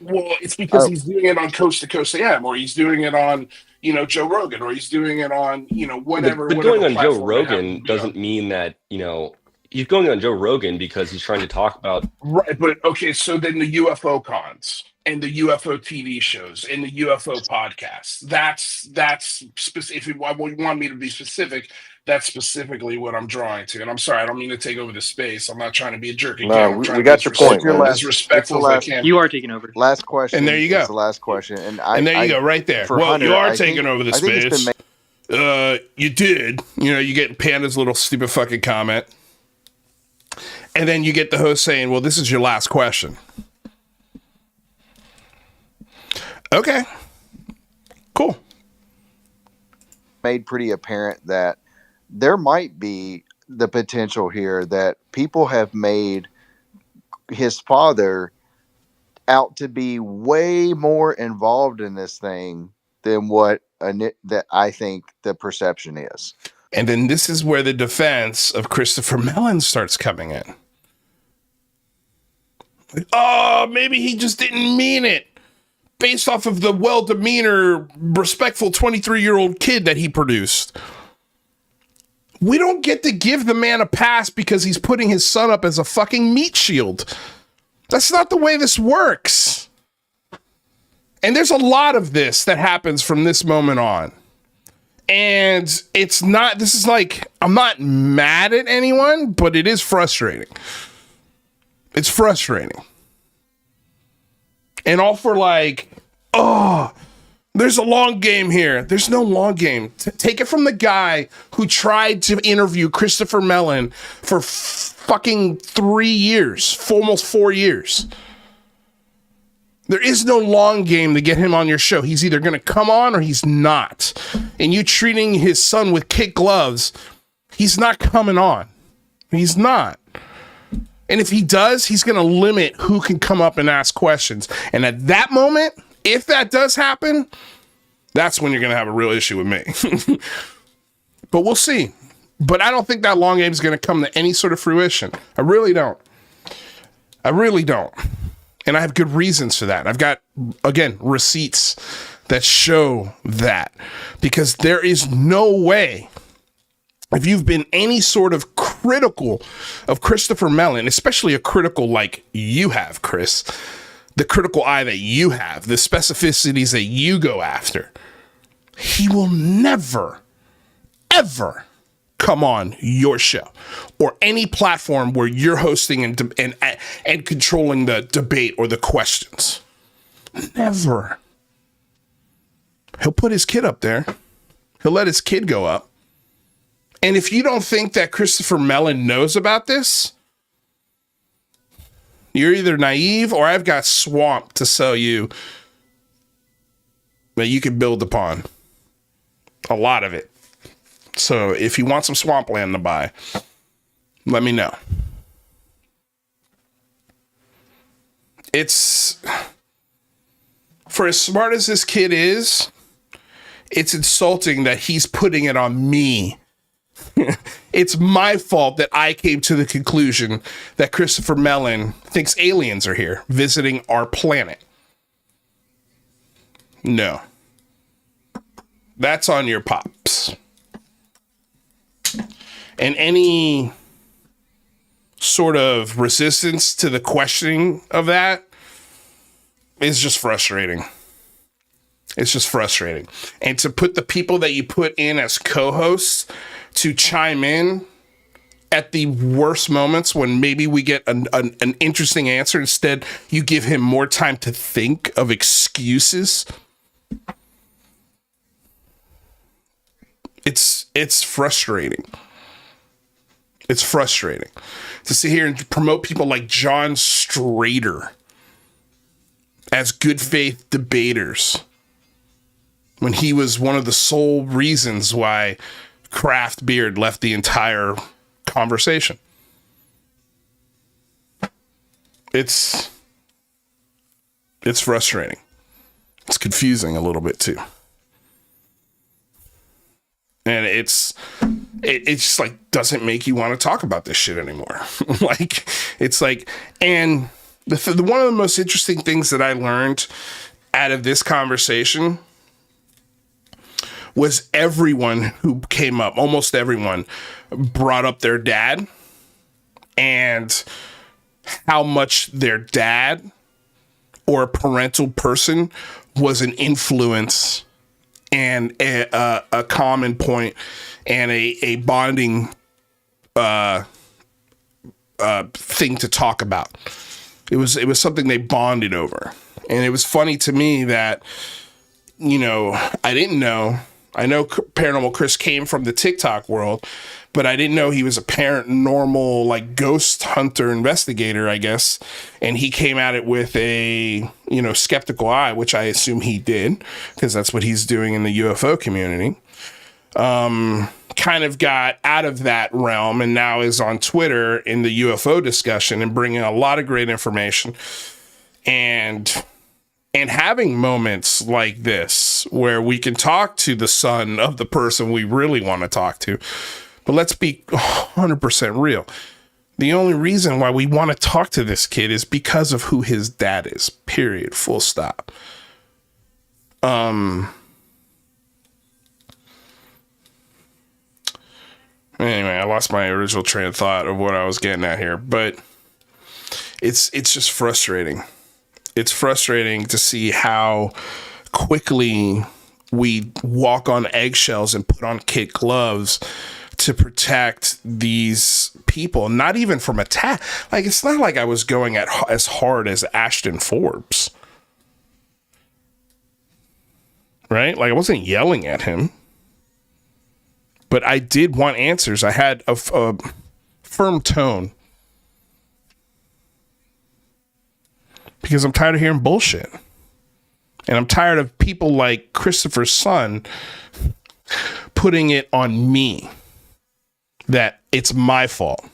Well, it's because he's doing it on Coast to Coast AM, or he's doing it on, Joe Rogan, or he's doing it on, whatever. But going on Joe Rogan doesn't mean that, he's going on Joe Rogan because he's trying to talk about. Right, but okay, so then the UFO cons and the UFO TV shows and the UFO podcasts, that's specific. If you want me to be specific, that's specifically what I'm drawing to. And I'm sorry, I don't mean to take over the space. I'm not trying to be a jerk again. No, we got your point. As respectful as I can. You are taking over. Last question. And there you go. The last question. And there you go, right there. Well, Hunter, you are taking over the space. You did. You get Panda's little stupid fucking comment. And then you get the host saying, well, this is your last question. Okay. Cool. Made pretty apparent that there might be the potential here that people have made his father out to be way more involved in this thing than what that I think the perception is. And then this is where the defense of Christopher Mellon starts coming in. Like, oh, maybe he just didn't mean it. Based off of the well-demeanor, respectful 23-year-old kid that he produced. We don't get to give the man a pass because he's putting his son up as a fucking meat shield. That's not the way this works. And there's a lot of this that happens from this moment on. And I'm not mad at anyone, but it is frustrating. It's frustrating. And all for there's a long game here. There's no long game. Take it from the guy who tried to interview Christopher Mellon for fucking 3 years, almost 4 years. There is no long game to get him on your show. He's either going to come on or he's not. And you treating his son with kid gloves, he's not coming on. He's not. And if he does, he's going to limit who can come up and ask questions. And at that moment, if that does happen, that's when you're going to have a real issue with me. But we'll see. But I don't think that long game is going to come to any sort of fruition. I really don't. And I have good reasons for that. I've got, again, receipts that show that. Because there is no way, if you've been any sort of critical of Christopher Mellon, especially a critical like you have, Chris, the critical eye that you have, the specificities that you go after, he will never, ever come on your show or any platform where you're hosting and controlling the debate or the questions. Never. He'll put his kid up there. He'll let his kid go up. And if you don't think that Christopher Mellon knows about this, you're either naive or I've got swamp to sell you that you can build upon. A lot of it. So if you want some swampland to buy, let me know. It's, for as smart as this kid is, it's insulting that he's putting it on me. It's my fault that I came to the conclusion that Christopher Mellon thinks aliens are here visiting our planet. No. That's on your pops. And any sort of resistance to the questioning of that is just frustrating. It's just frustrating. And to put the people that you put in as co-hosts to chime in at the worst moments when maybe we get an interesting answer, instead you give him more time to think of excuses. It's frustrating. It's frustrating to sit here and promote people like John Strader as good faith debaters when he was one of the sole reasons why craft beard left the entire conversation. It's frustrating. It's confusing a little bit too. And it's just like doesn't make you want to talk about this shit anymore. Like, it's like, and the one of the most interesting things that I learned out of this conversation was everyone who came up, almost everyone, brought up their dad and how much their dad or a parental person was an influence and a common point and a bonding thing to talk about. It was something they bonded over. And it was funny to me that, you know, I didn't know. I know Paranormal Chris came from the TikTok world, but I didn't know he was a paranormal, like, ghost hunter investigator, I guess. And he came at it with a, you know, skeptical eye, which I assume he did, because that's what he's doing in the UFO community. Kind of got out of that realm and now is on Twitter in the UFO discussion and bringing a lot of great information and having moments like this where we can talk to the son of the person we really want to talk to. But let's be 100% real. The only reason why we want to talk to this kid is because of who his dad is. Period. Full stop. Anyway, I lost my original train of thought of what I was getting at here, but it's just frustrating. It's frustrating to see how quickly we walk on eggshells and put on kid gloves to protect these people, not even from attack. Like, it's not like I was going at as hard as Ashton Forbes, right? Like, I wasn't yelling at him, but I did want answers. I had a firm tone because I'm tired of hearing bullshit. And I'm tired of people like Christopher's son putting it on me that it's my fault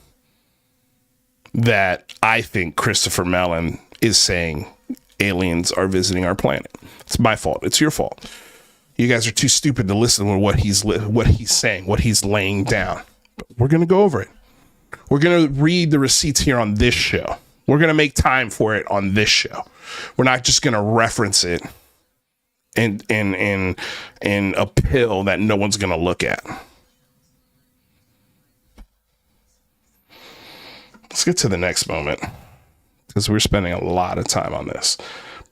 that I think Christopher Mellon is saying aliens are visiting our planet. It's my fault. It's your fault. You guys are too stupid to listen to what he's saying, what he's laying down. But we're going to go over it. We're going to read the receipts here on this show. We're going to make time for it on this show. We're not just going to reference it in a pill that no one's going to look at. Let's get to the next moment. because we're spending a lot of time on this.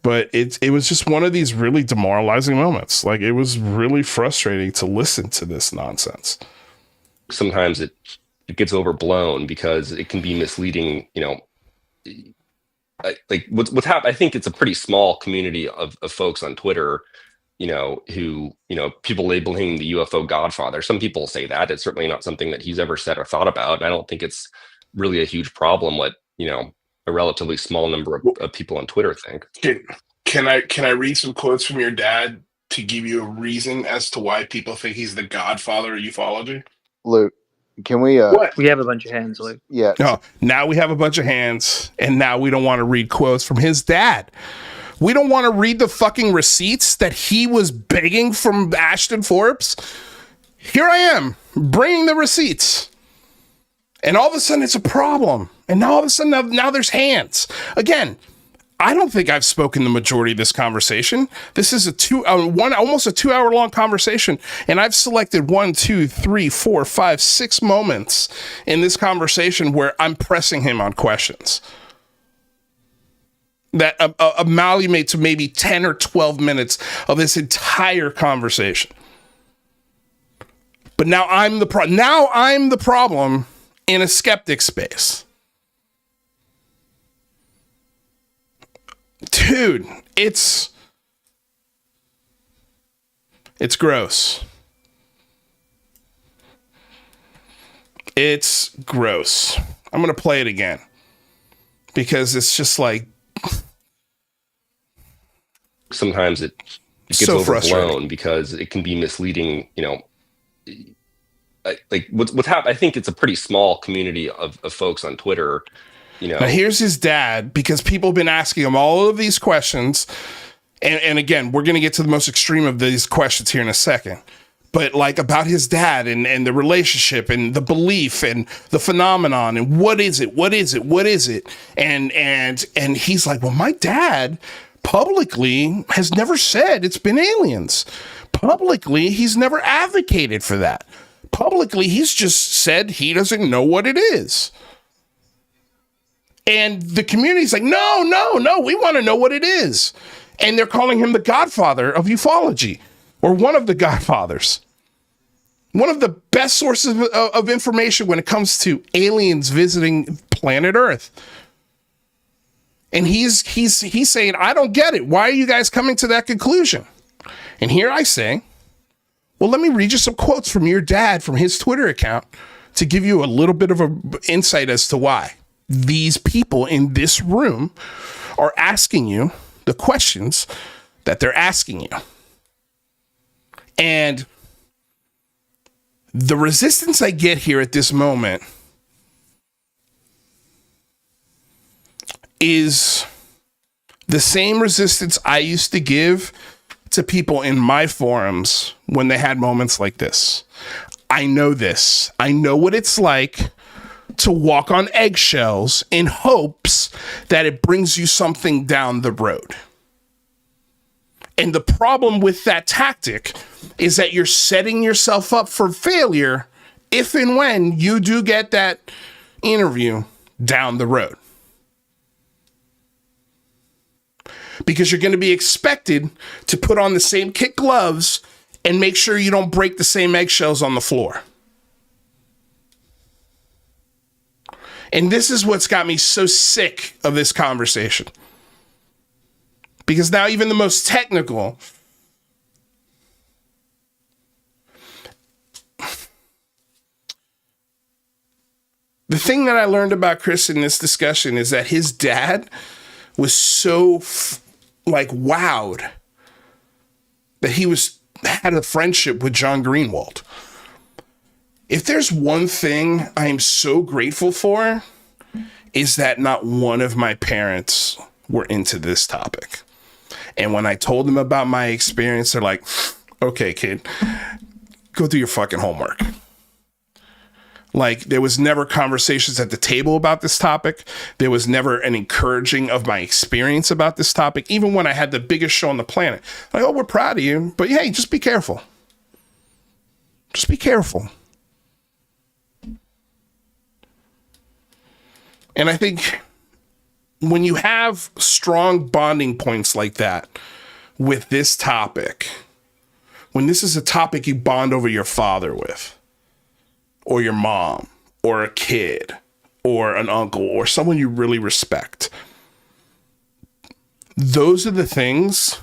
But it was just one of these really demoralizing moments. Like, it was really frustrating to listen to this nonsense. Sometimes it gets overblown because it can be misleading. Like what's happened. I think it's a pretty small community of folks on Twitter, who, people labeling the UFO Godfather. Some people say that. It's certainly not something that he's ever said or thought about. And I don't think it's really a huge problem what, a relatively small number of people on Twitter think. Can I read some quotes from your dad to give you a reason as to why people think he's the godfather of ufology? Luke, can we what? We have a bunch of hands, Luke. Yeah. No, now we have a bunch of hands, and now we don't want to read quotes from his dad. We don't want to read the fucking receipts that he was begging from Ashton Forbes. Here I am, bringing the receipts. And all of a sudden it's a problem. And now all of a sudden now there's hands. Again, I don't think I've spoken the majority of this conversation. This is almost a 2 hour long conversation. And I've selected 1, 2, 3, 4, 5, 6 moments in this conversation where I'm pressing him on questions that amalgamate to maybe 10 or 12 minutes of this entire conversation. But now I'm the problem in a skeptic space. Dude, it's gross. It's gross. I'm going to play it again because it's just like, sometimes it gets so overblown because it can be misleading. Like what's happened. I think it's a pretty small community of folks on Twitter. Now here's his dad, because people have been asking him all of these questions, and again, we're going to get to the most extreme of these questions here in a second. But like about his dad and the relationship and the belief and the phenomenon and what is it? And he's like, well, my dad publicly has never said it's been aliens. Publicly, he's never advocated for that. Publicly, he's just said he doesn't know what it is. And the community's like, no, we want to know what it is. And they're calling him the godfather of ufology, or one of the godfathers. One of the best sources of information when it comes to aliens visiting planet Earth. And he's saying, I don't get it. Why are you guys coming to that conclusion? And here I say, well, let me read you some quotes from your dad from his Twitter account to give you a little bit of an insight as to why these people in this room are asking you the questions that they're asking you. And the resistance I get here at this moment is the same resistance I used to give to people in my forums when they had moments like this. I know this. I know what it's like to walk on eggshells in hopes that it brings you something down the road. And the problem with that tactic is that you're setting yourself up for failure if and when you do get that interview down the road. Because you're going to be expected to put on the same kid gloves and make sure you don't break the same eggshells on the floor. And this is what's got me so sick of this conversation. Because now even the most technical, the thing that I learned about Chris in this discussion is that his dad was so wowed that he had a friendship with John Greenwald. If there's one thing I am so grateful for, is that not one of my parents were into this topic. And when I told them about my experience, they're like, okay, kid, go do your fucking homework. Like, there was never conversations at the table about this topic. There was never an encouraging of my experience about this topic, even when I had the biggest show on the planet. Like, oh, we're proud of you, but hey, just be careful. Just be careful. And I think when you have strong bonding points like that with this topic, when this is a topic you bond over your father with, or your mom, or a kid, or an uncle, or someone you really respect, those are the things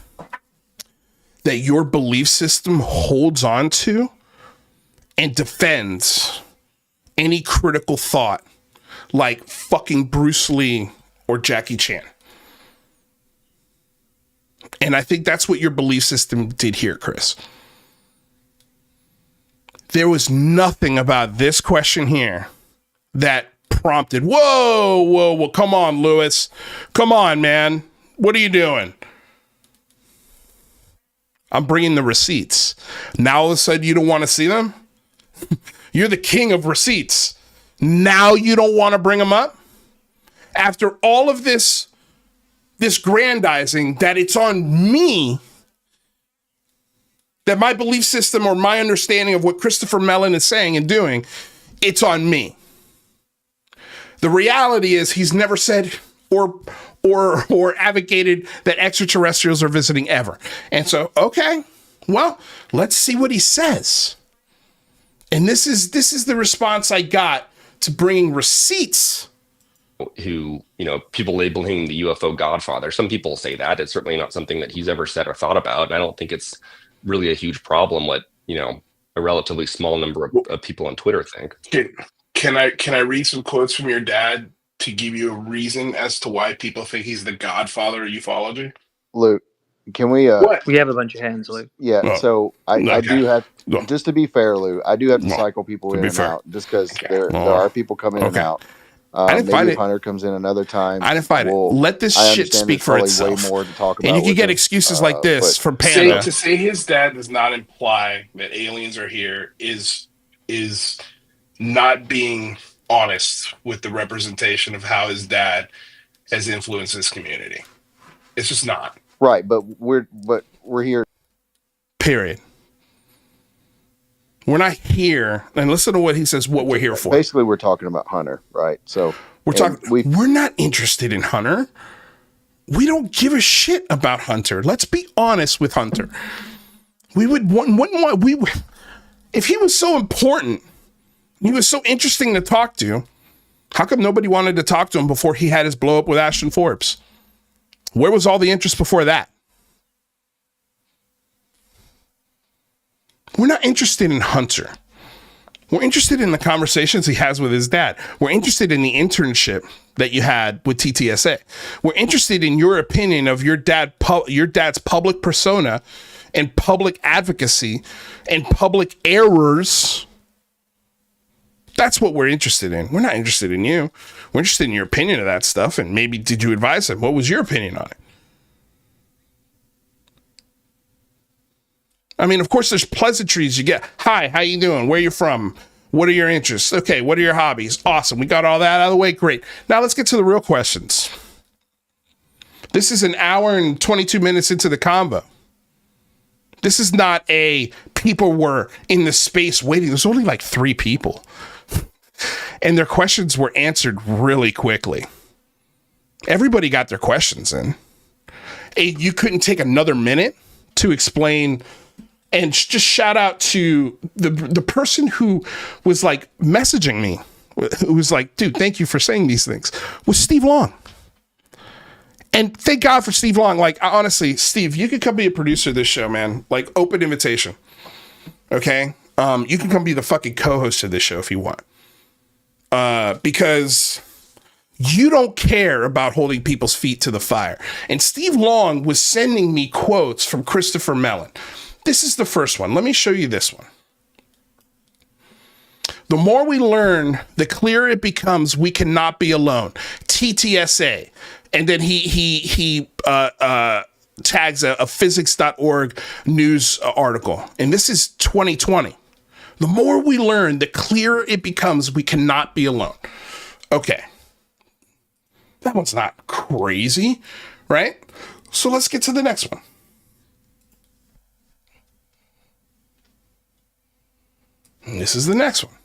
that your belief system holds on to and defends any critical thought like fucking Bruce Lee or Jackie Chan. And I think that's what your belief system did here, Chris. There was nothing about this question here that prompted, whoa, come on, Lewis. Come on, man. What are you doing? I'm bringing the receipts. Now all of a sudden you don't want to see them? You're the king of receipts. Now you don't want to bring them up? After all of this grandizing that it's on me, that my belief system or my understanding of what Christopher Mellon is saying and doing, it's on me. The reality is he's never said or advocated that extraterrestrials are visiting ever. And so, okay, well, let's see what he says. And this is the response I got to bringing receipts. Who, people labeling the UFO godfather. Some people say that. It's certainly not something that he's ever said or thought about. And I don't think it's really a huge problem what, a relatively small number of people on Twitter think. Can I read some quotes from your dad to give you a reason as to why people think he's the godfather of ufology? Luke, can we what? We have a bunch of hands, Luke. Yeah, Oh, so I do have, just to be fair, Luke, I do have to cycle people in and fair. out just because there are people coming in and out. I didn't maybe find if it. Hunter comes in another time. I didn't find it. Let this shit speak for itself. Way more to talk about, and you can get excuses like this from Panda. To say his dad does not imply that aliens are here is not being honest with the representation of how his dad has influenced this community. It's just not. Right, but we're here. Period. We're not here, and listen to what he says, what we're here for. Basically, we're talking about Hunter, right? So we're not interested in Hunter. We don't give a shit about Hunter. Let's be honest with Hunter. We wouldn't want, if he was so important, he was so interesting to talk to, how come nobody wanted to talk to him before he had his blow up with Ashton Forbes? Where was all the interest before that? We're not interested in Hunter. We're interested in the conversations he has with his dad. We're interested in the internship that you had with TTSA. We're interested in your opinion of your dad's public persona and public advocacy and public errors. That's what we're interested in. We're not interested in you. We're interested in your opinion of that stuff. And maybe did you advise him? What was your opinion on it? I mean, of course, there's pleasantries you get. Hi, how you doing? Where you from? What are your interests? Okay, what are your hobbies? Awesome. We got all that out of the way. Great. Now let's get to the real questions. This is an hour and 22 minutes into the convo. This is not a people were in the space waiting. There's only like 3 people. And their questions were answered really quickly. Everybody got their questions in. You couldn't take another minute to explain. And just shout out to the person who was like messaging me, who was like, dude, thank you for saying these things, was Steve Long. And thank God for Steve Long. Like, honestly, Steve, you could come be a producer of this show, man. Like, open invitation. Okay? You can come be the fucking co-host of this show if you want. Because you don't care about holding people's feet to the fire. And Steve Long was sending me quotes from Christopher Mellon. This is the first one. Let me show you this one. The more we learn, the clearer it becomes we cannot be alone. TTSA. And then he tags a physics.org news article. And this is 2020. The more we learn, the clearer it becomes we cannot be alone. Okay. That one's not crazy, right? So let's get to the next one. And this is the next one.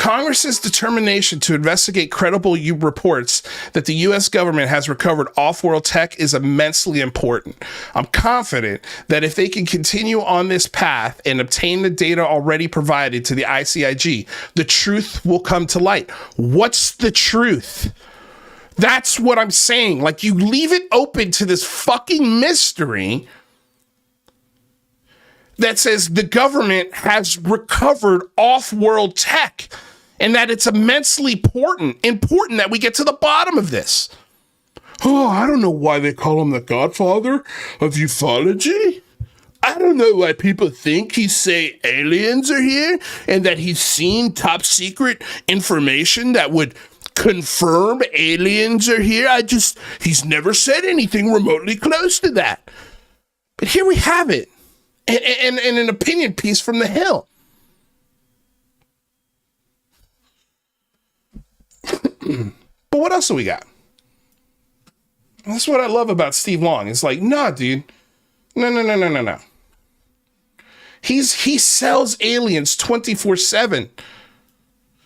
Congress's determination to investigate credible reports that the U.S. government has recovered off-world tech is immensely important. I'm confident that if they can continue on this path and obtain the data already provided to the ICIG, the truth will come to light. What's the truth? That's what I'm saying. Like, you leave it open to this fucking mystery that says the government has recovered off-world tech and that it's immensely important that we get to the bottom of this. Oh, I don't know why they call him the godfather of ufology. I don't know why people think he say aliens are here and that he's seen top secret information that would confirm aliens are here. He's never said anything remotely close to that. But here we have it. And an opinion piece from the Hill. But what else do we got? That's what I love about Steve Long. It's like, nah, dude. No. He sells aliens 24/7.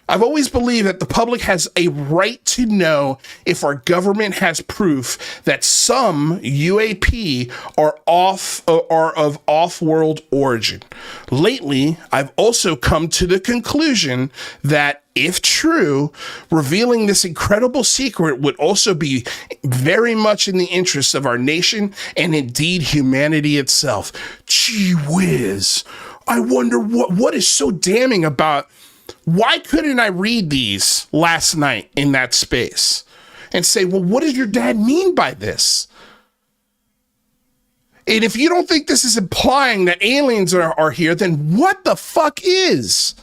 I've always believed that the public has a right to know if our government has proof that some UAP are of off-world origin. Lately, I've also come to the conclusion that if true, revealing this incredible secret would also be very much in the interest of our nation and indeed humanity itself. Gee whiz. I wonder what is so damning about. Why couldn't I read these last night in that space and say, well, what does your dad mean by this? And if you don't think this is implying that aliens are here, then what the fuck is?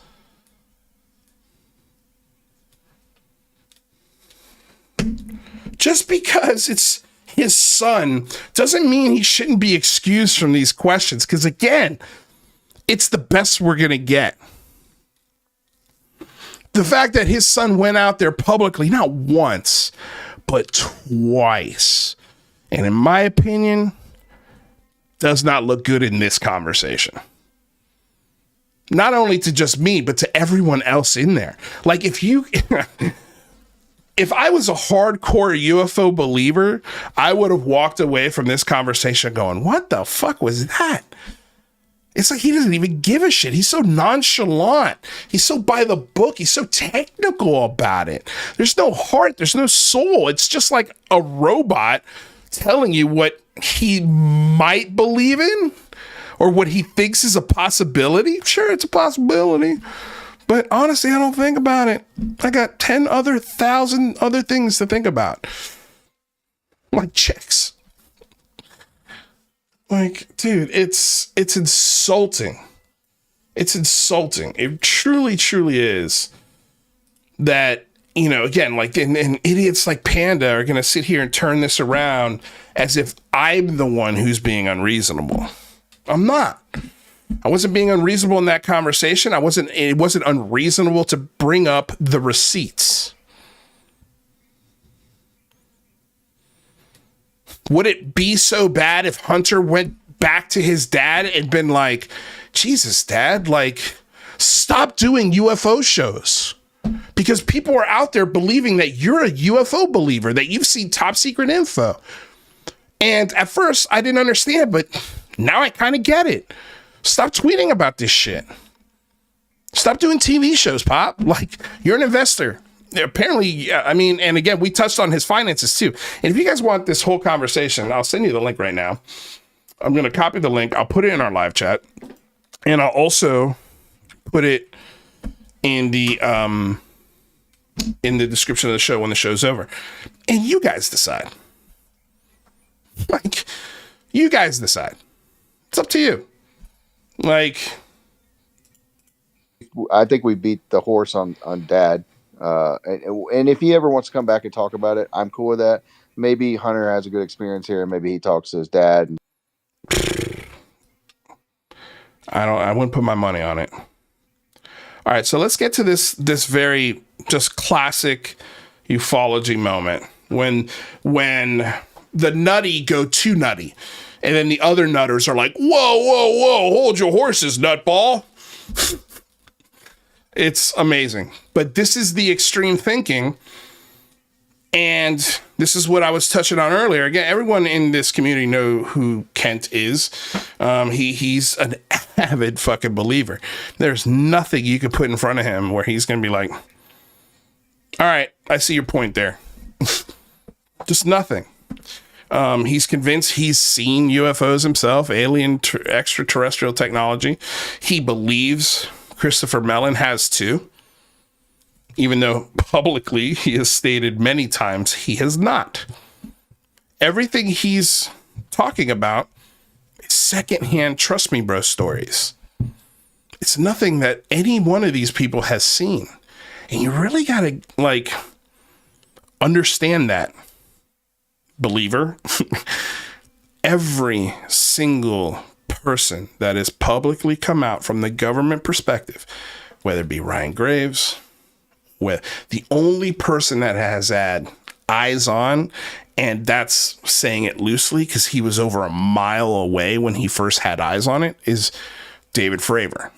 Just because it's his son doesn't mean he shouldn't be excused from these questions. Because again, it's the best we're going to get. The fact that his son went out there publicly, not once, but twice, and in my opinion, does not look good in this conversation. Not only to just me, but to everyone else in there. Like, if I was a hardcore UFO believer, I would have walked away from this conversation going, what the fuck was that? It's like he doesn't even give a shit. He's so nonchalant. He's so by the book. He's so technical about it. There's no heart. There's no soul. It's just like a robot telling you what he might believe in or what he thinks is a possibility. Sure, it's a possibility. But honestly, I don't think about it. I got 10,000 other things to think about. Like chicks. Like, dude, it's insulting. It's insulting. It truly, truly is that, you know, again, like, and idiots like Panda are going to sit here and turn this around as if I'm the one who's being unreasonable. I'm not. I wasn't being unreasonable in that conversation. It wasn't unreasonable to bring up the receipts. Would it be so bad if Hunter went back to his dad and been like, Jesus, Dad, like, stop doing UFO shows? Because people are out there believing that you're a UFO believer, that you've seen top secret info. And at first, I didn't understand, but now I kind of get it. Stop tweeting about this shit. Stop doing TV shows, Pop. Like, you're an investor. Apparently, I mean, and again, we touched on his finances too. And if you guys want this whole conversation, I'll send you the link right now. I'm going to copy the link. I'll put it in our live chat. And I'll also put it in the description of the show when the show's over. And you guys decide. Like, you guys decide. It's up to you. Like, I think we beat the horse on Dad. And if he ever wants to come back and talk about it, I'm cool with that. Maybe Hunter has a good experience here. Maybe he talks to his dad. I wouldn't put my money on it. All right, so let's get to this very just classic ufology moment when the nutty go too nutty, and then the other nutters are like, whoa, hold your horses, nutball. It's amazing. But this is the extreme thinking. And this is what I was touching on earlier. Again, everyone in this community know who Kent is. He's an avid fucking believer. There's nothing you could put in front of him where he's going to be like, all right, I see your point there. Just nothing. He's convinced he's seen UFOs himself, alien extraterrestrial technology. He believes Christopher Mellon has too, even though publicly he has stated many times he has not. Everything he's talking about is secondhand, trust me, bro, stories. It's nothing that any one of these people has seen. And you really got to, like, understand that, believer. Every single person that has publicly come out from the government perspective, whether it be Ryan Graves, the only person that has had eyes on, and that's saying it loosely because he was over a mile away when he first had eyes on it, is David Fravor.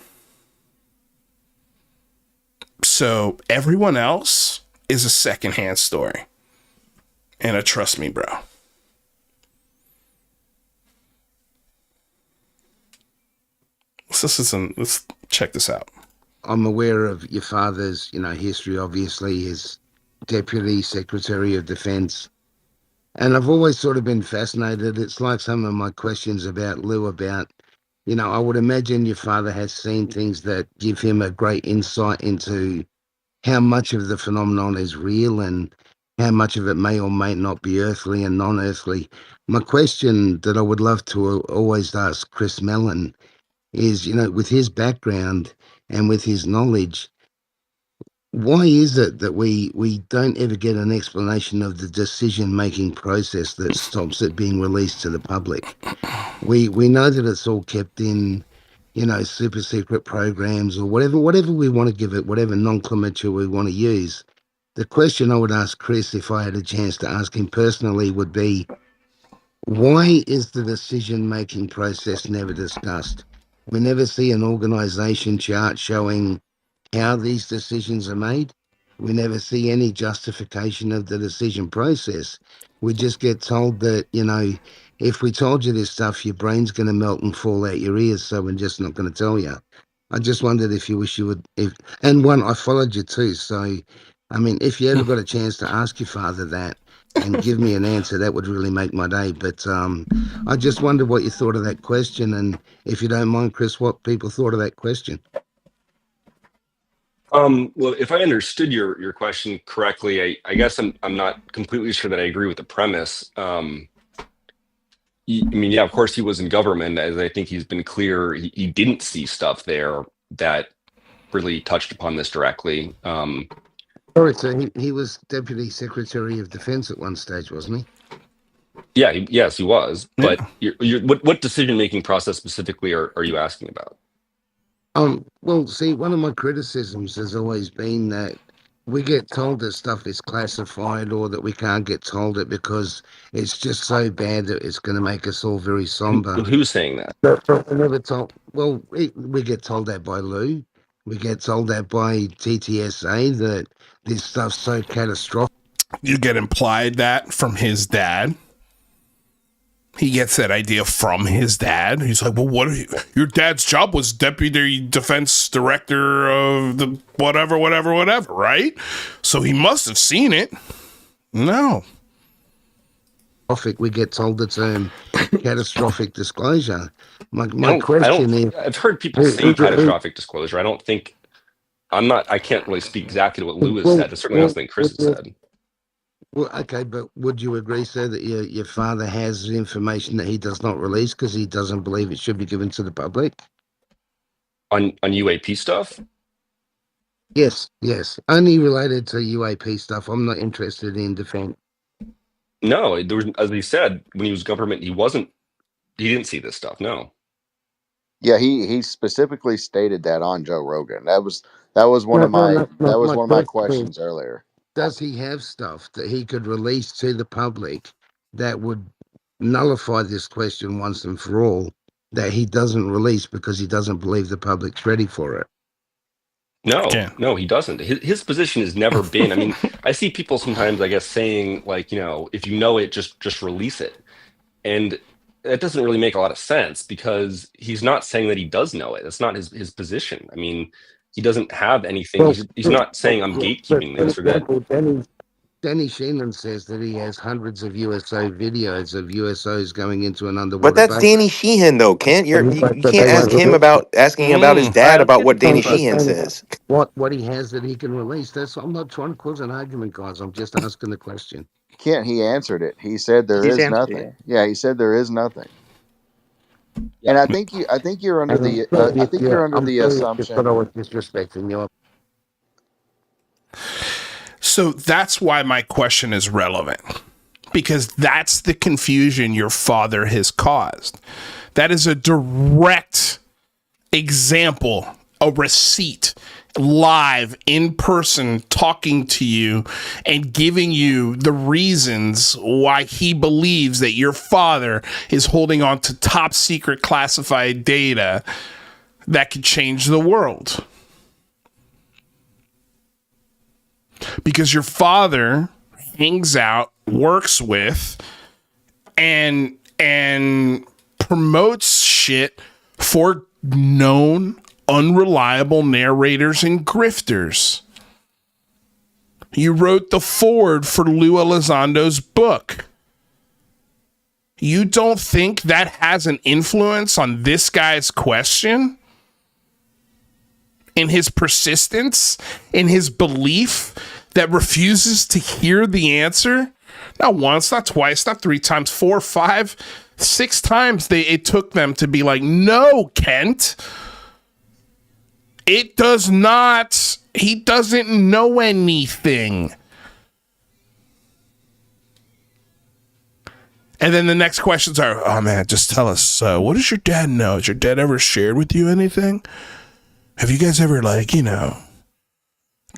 So everyone else is a secondhand story and a trust me, bro. Let's check this out. I'm aware of your father's, history, obviously, as Deputy Secretary of Defense. And I've always sort of been fascinated. It's like some of my questions about Lou about, I would imagine your father has seen things that give him a great insight into how much of the phenomenon is real and how much of it may or may not be earthly and non-earthly. My question that I would love to always ask Chris Mellon is, with his background and with his knowledge, why is it that we don't ever get an explanation of the decision-making process that stops it being released to the public? We know that it's all kept in, super secret programs or whatever we want to give it, whatever nomenclature we want to use. The question I would ask Chris, if I had a chance to ask him personally, would be, why is the decision-making process never discussed? We never see an organization chart showing how these decisions are made. We never see any justification of the decision process. We just get told that, if we told you this stuff, your brain's going to melt and fall out your ears, so we're just not going to tell you. I just wondered if you wish you would, I followed you too, so, if you ever got a chance to ask your father that and give me an answer, that would really make my day. But I just wondered what you thought of that question, and if you don't mind, Chris, what people thought of that question. Well, if I understood your question correctly, I guess I'm not completely sure that I agree with the premise. Yeah, of course he was in government, as I think he's been clear. He didn't see stuff there that really touched upon this directly. So he was Deputy Secretary of Defense at one stage, wasn't he? Yeah, yes, he was. But what decision-making process specifically are you asking about? Well, see, one of my criticisms has always been that we get told that stuff is classified or that we can't get told it because it's just so bad that it's going to make us all very somber. Who's saying that? But we're never told. Well, we get told that by Lou. We get told that by TTSA, that this stuff's so catastrophic. You get implied that from his dad. He gets that idea from his dad. He's like, well, your dad's job was Deputy Defense Director of the whatever, right? So he must have seen it. No. We get told the term catastrophic disclosure. My question is, I've heard people say catastrophic disclosure. I can't really speak exactly to what Lou has said. It's certainly not something Chris has said. Well, okay, but would you agree, sir, that your father has information that he does not release because he doesn't believe it should be given to the public? On UAP stuff? Yes. Only related to UAP stuff. I'm not interested in defense. No, there was, as he said, when he was government, he didn't see this stuff. No. Yeah, he specifically stated that on Joe Rogan. That was one of my questions earlier. Does he have stuff that he could release to the public that would nullify this question once and for all, that he doesn't release because he doesn't believe the public's ready for it? No, Again. no, he doesn't. His position has never been. I mean, I see people sometimes, I guess, saying like, if you know it, just release it, and that doesn't really make a lot of sense because he's not saying that he does know it. That's not his position. I mean, he doesn't have anything. Well, He's not saying I'm but gatekeeping for this or that. example, Danny Sheehan says that he has hundreds of USO videos of USOs going into an But underwater that's base. Danny Sheehan, though, Kent. You But can't they ask won't him release about asking about his dad Let's about get what into Danny it, bud. Sheehan says. what he has that he can release. I'm not trying to cause an argument, guys. I'm just asking the question. Kent, he answered it. He said there He's is answered nothing. it. Yeah, he said there is nothing. Yeah. And I think you're under And the, I think you're under I'm the sorry if I assumption. was disrespecting you. So that's why my question is relevant, because that's the confusion your father has caused. That is a direct example, a receipt, live in person, talking to you and giving you the reasons why he believes that your father is holding on to top secret classified data that could change the world. Because your father hangs out, works with, and promotes shit for known unreliable narrators and grifters. You wrote the foreword for Lou Elizondo's book. You don't think that has an influence on this guy's question? In his persistence, in his belief that refuses to hear the answer? Not once, not twice, not 3 times, 4, 5, 6 times it took them to be like, no, Kent. It does not. He doesn't know anything. And then the next questions are, oh man, just tell us, what does your dad know? Has your dad ever shared with you anything? Have you guys ever,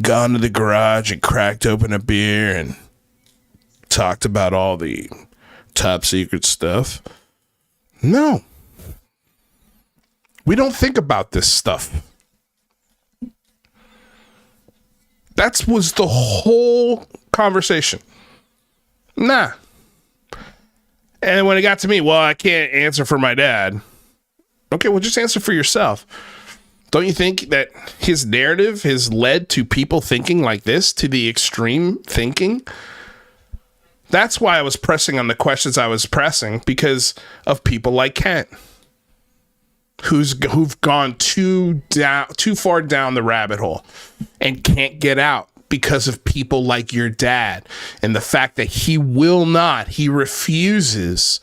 gone to the garage and cracked open a beer and talked about all the top secret stuff? No. We don't think about this stuff. That was the whole conversation. Nah. And when it got to me, well, I can't answer for my dad. Okay, well, just answer for yourself. Don't you think that his narrative has led to people thinking like this, to the extreme thinking? That's why I was pressing on the questions I was pressing, because of people like Kent, who've gone too far down the rabbit hole and can't get out because of people like your dad and the fact that he refuses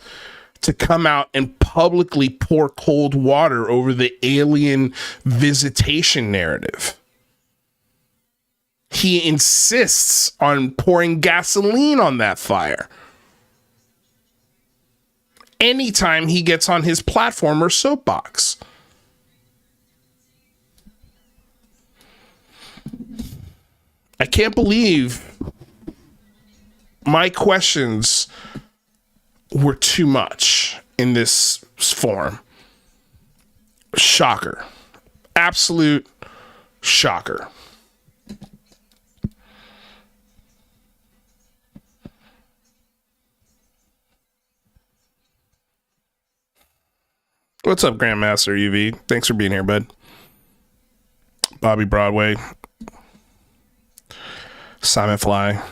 to come out and publicly pour cold water over the alien visitation narrative. He insists on pouring gasoline on that fire anytime he gets on his platform or soapbox. I can't believe my questions were too much in this form. Shocker. Absolute shocker. What's up, Grandmaster UV? Thanks for being here, bud. Bobby Broadway. Simon Fly.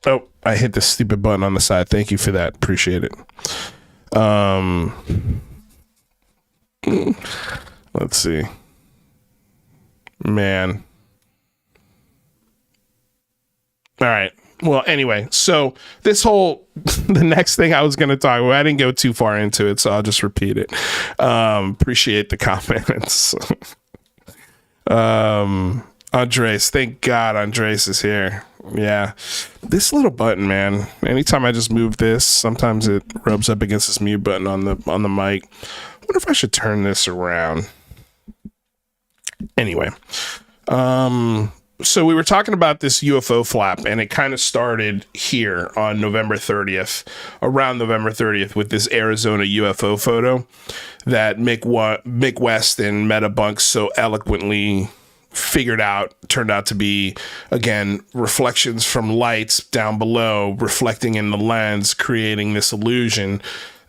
Oh, I hit the stupid button on the side. Thank you for that. Appreciate it. Let's see. Man. All right. Well, anyway, so this whole, the next thing I was going to talk about, I didn't go too far into it, so I'll just repeat it. Appreciate the comments. Andres, thank God Andres is here. Yeah. This little button, man. Anytime I just move this, sometimes it rubs up against this mute button on the mic. I wonder if I should turn this around. Anyway. So we were talking about this UFO flap, and it kind of started here on November 30th, around November 30th, with this Arizona UFO photo that Mick West and Debunk so eloquently turned out to be, again, reflections from lights down below reflecting in the lens, creating this illusion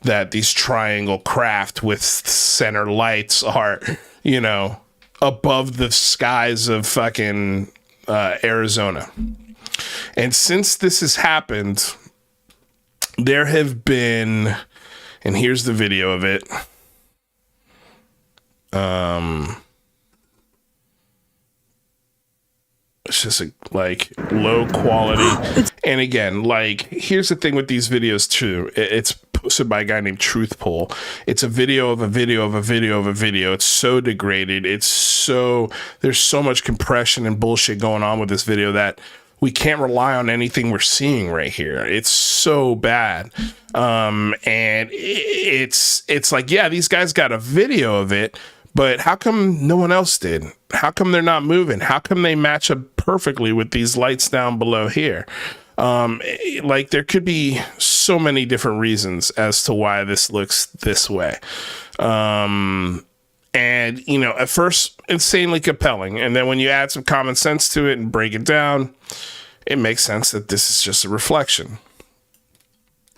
that these triangle craft with center lights are, you know, above the skies of fucking Arizona. And since this has happened, there have been, and here's the video of it. It's just like low quality. And again, like, here's the thing with these videos too. It's posted by a guy named Truthpol. It's a video of a video of a video of a video. It's so degraded. There's so much compression and bullshit going on with this video that we can't rely on anything we're seeing right here. It's so bad. And it's like, yeah, these guys got a video of it, but how come no one else did? How come they're not moving? How come they match up perfectly with these lights down below here? Like, there could be so many different reasons as to why this looks this way. And, you know, at first, insanely compelling. And then when you add some common sense to it and break it down, it makes sense that this is just a reflection.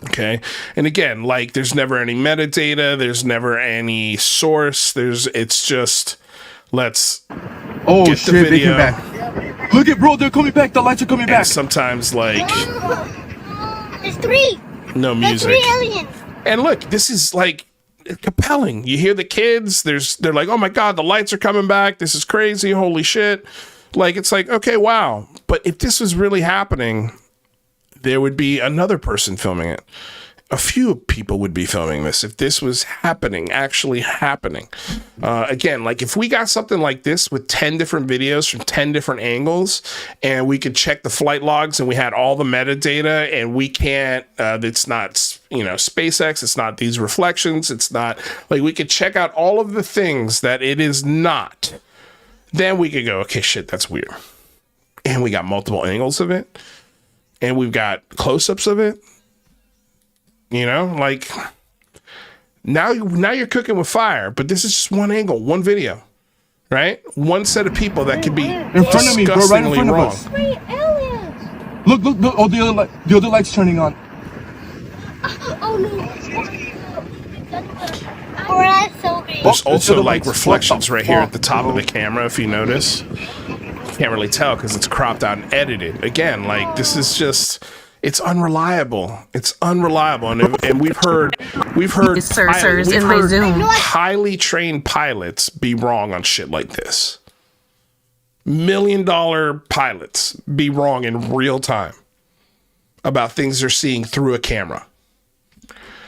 Okay. And again, like, there's never any metadata. There's never any source. It's just, let's get the video. They came back. Look at, bro, they're coming back. The lights are coming back. Sometimes, like, there's three. No music. There's 3 aliens. And look, this is like compelling. You hear the kids. They're like, oh my God, the lights are coming back. This is crazy. Holy shit. Like, it's like, okay, wow. But if this was really happening, there would be another person filming it. A few people would be filming this if this was actually happening. Again, like, if we got something like this with 10 different videos from 10 different angles, and we could check the flight logs and we had all the metadata, and we can't, it's not, you know, SpaceX, it's not these reflections, it's not, like, we could check out all of the things that it is not, then we could go, okay, shit, that's weird. And we got multiple angles of it, and we've got close-ups of it. You know, like, now you're cooking with fire, but this is just one angle, one video, right? One set of people that could be in front of me, bro, right in front wrong. of us. 3 aliens. Look! Oh, the other light's turning on. Oh no! Oh, that's so big. There's also like reflections right here at the top of the camera, if you notice. You can't really tell because it's cropped out and edited. Again, like, this is just. It's unreliable. It's unreliable, and we've heard highly trained pilots be wrong on shit like this. $1 million pilots be wrong in real time about things they're seeing through a camera.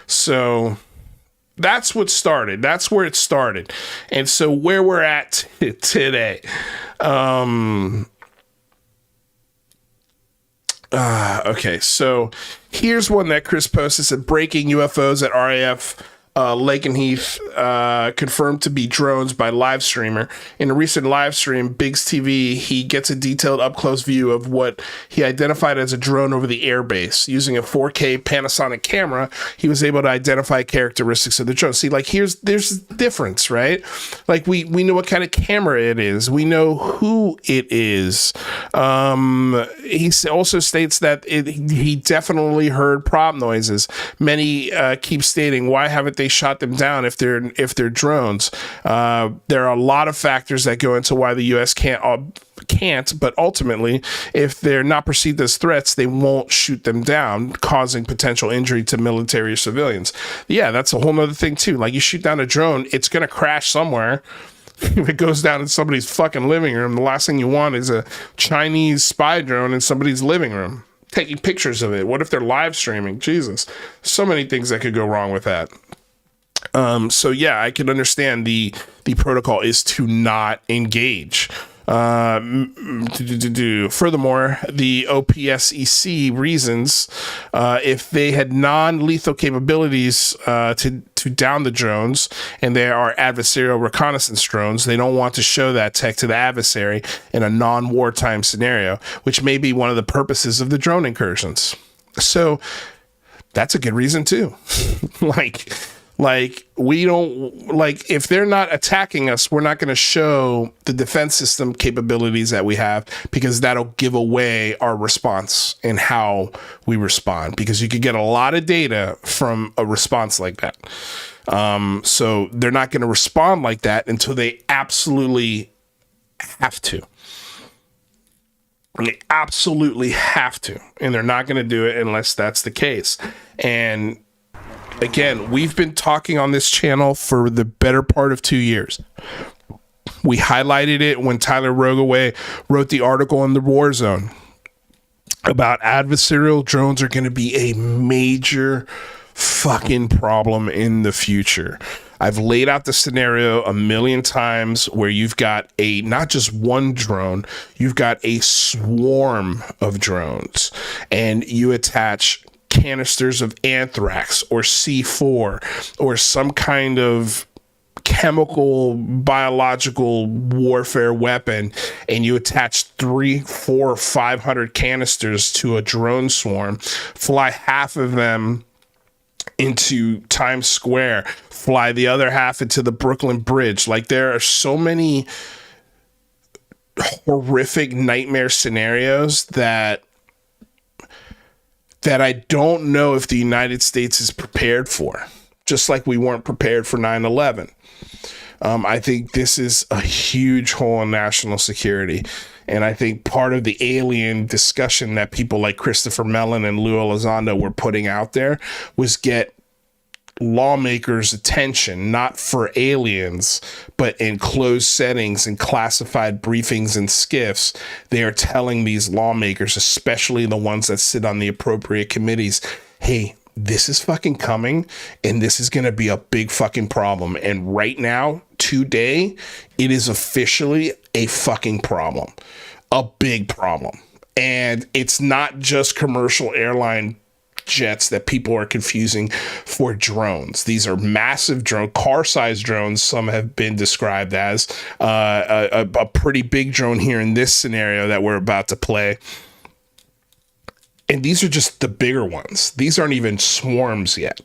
So that's what started. That's where it started, and so where we're at today. Okay, so here's one that Chris posted. Said breaking UFOs at RAF Lakenheath confirmed to be drones by live streamer. In a recent live stream, Biggs TV, he gets a detailed up-close view of what he identified as a drone over the airbase. Using a 4K Panasonic camera, he was able to identify characteristics of the drone. See, like, there's a difference, right? Like, we know what kind of camera it is. We know who it is. He also states that he definitely heard prop noises. Many keep stating, why haven't they shot them down if they're drones. There are a lot of factors that go into why the U.S. can't, but ultimately, if they're not perceived as threats, they won't shoot them down, causing potential injury to military or civilians. Yeah, that's a whole nother thing too. Like, you shoot down a drone, it's going to crash somewhere. If it goes down in somebody's fucking living room, the last thing you want is a Chinese spy drone in somebody's living room taking pictures of it. What if they're live streaming? Jesus, so many things that could go wrong with that. So yeah, I can understand the protocol is to not engage. Furthermore, the OPSEC reasons, if they had non-lethal capabilities to down the drones, and they are adversarial reconnaissance drones, they don't want to show that tech to the adversary in a non-wartime scenario, which may be one of the purposes of the drone incursions. So that's a good reason too. Like, we don't, like, if they're not attacking us, we're not going to show the defense system capabilities that we have, because that'll give away our response and how we respond, because you could get a lot of data from a response like that. So they're not going to respond like that until they absolutely have to. They absolutely have to. And they're not going to do it unless that's the case. And again, we've been talking on this channel for the better part of 2 years. We highlighted it when Tyler Rogaway wrote the article in the War Zone about adversarial drones are going to be a major fucking problem in the future. I've laid out the scenario a million times where you've got not just one drone, you've got a swarm of drones, and you attach canisters of anthrax or C4 or some kind of chemical biological warfare weapon, and you attach 300, 400, 500 canisters to a drone swarm, fly half of them into Times Square, fly the other half into the Brooklyn Bridge. Like, there are so many horrific nightmare scenarios that I don't know if the United States is prepared for, just like we weren't prepared for 9/11. I think this is a huge hole in national security. And I think part of the alien discussion that people like Christopher Mellon and Lou Elizondo were putting out there was get lawmakers' attention, not for aliens, but in closed settings and classified briefings and skiffs. They are telling these lawmakers, especially the ones that sit on the appropriate committees, hey, this is fucking coming, and this is going to be a big fucking problem. And right now, today, it is officially a fucking problem, a big problem. And it's not just commercial airline jets that people are confusing for drones. These are massive car-sized drones. Some have been described as a pretty big drone here in this scenario that we're about to play. And these are just the bigger ones. These aren't even swarms yet.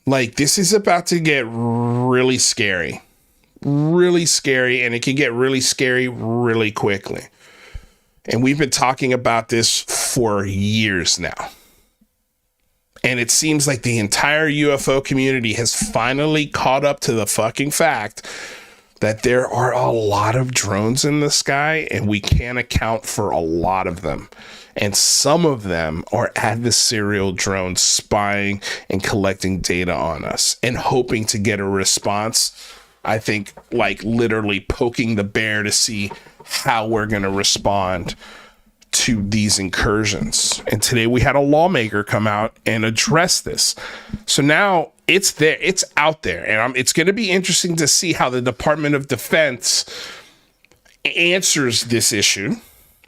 Like, this is about to get really scary. Really scary, and it can get really scary really quickly. And we've been talking about this for years now. And it seems like the entire UFO community has finally caught up to the fucking fact that there are a lot of drones in the sky, and we can't account for a lot of them. And some of them are adversarial drones spying and collecting data on us and hoping to get a response. I think, like, literally poking the bear to see how we're going to respond to these incursions. And today we had a lawmaker come out and address this. So now it's there, it's out there. And it's going to be interesting to see how the Department of Defense answers this issue,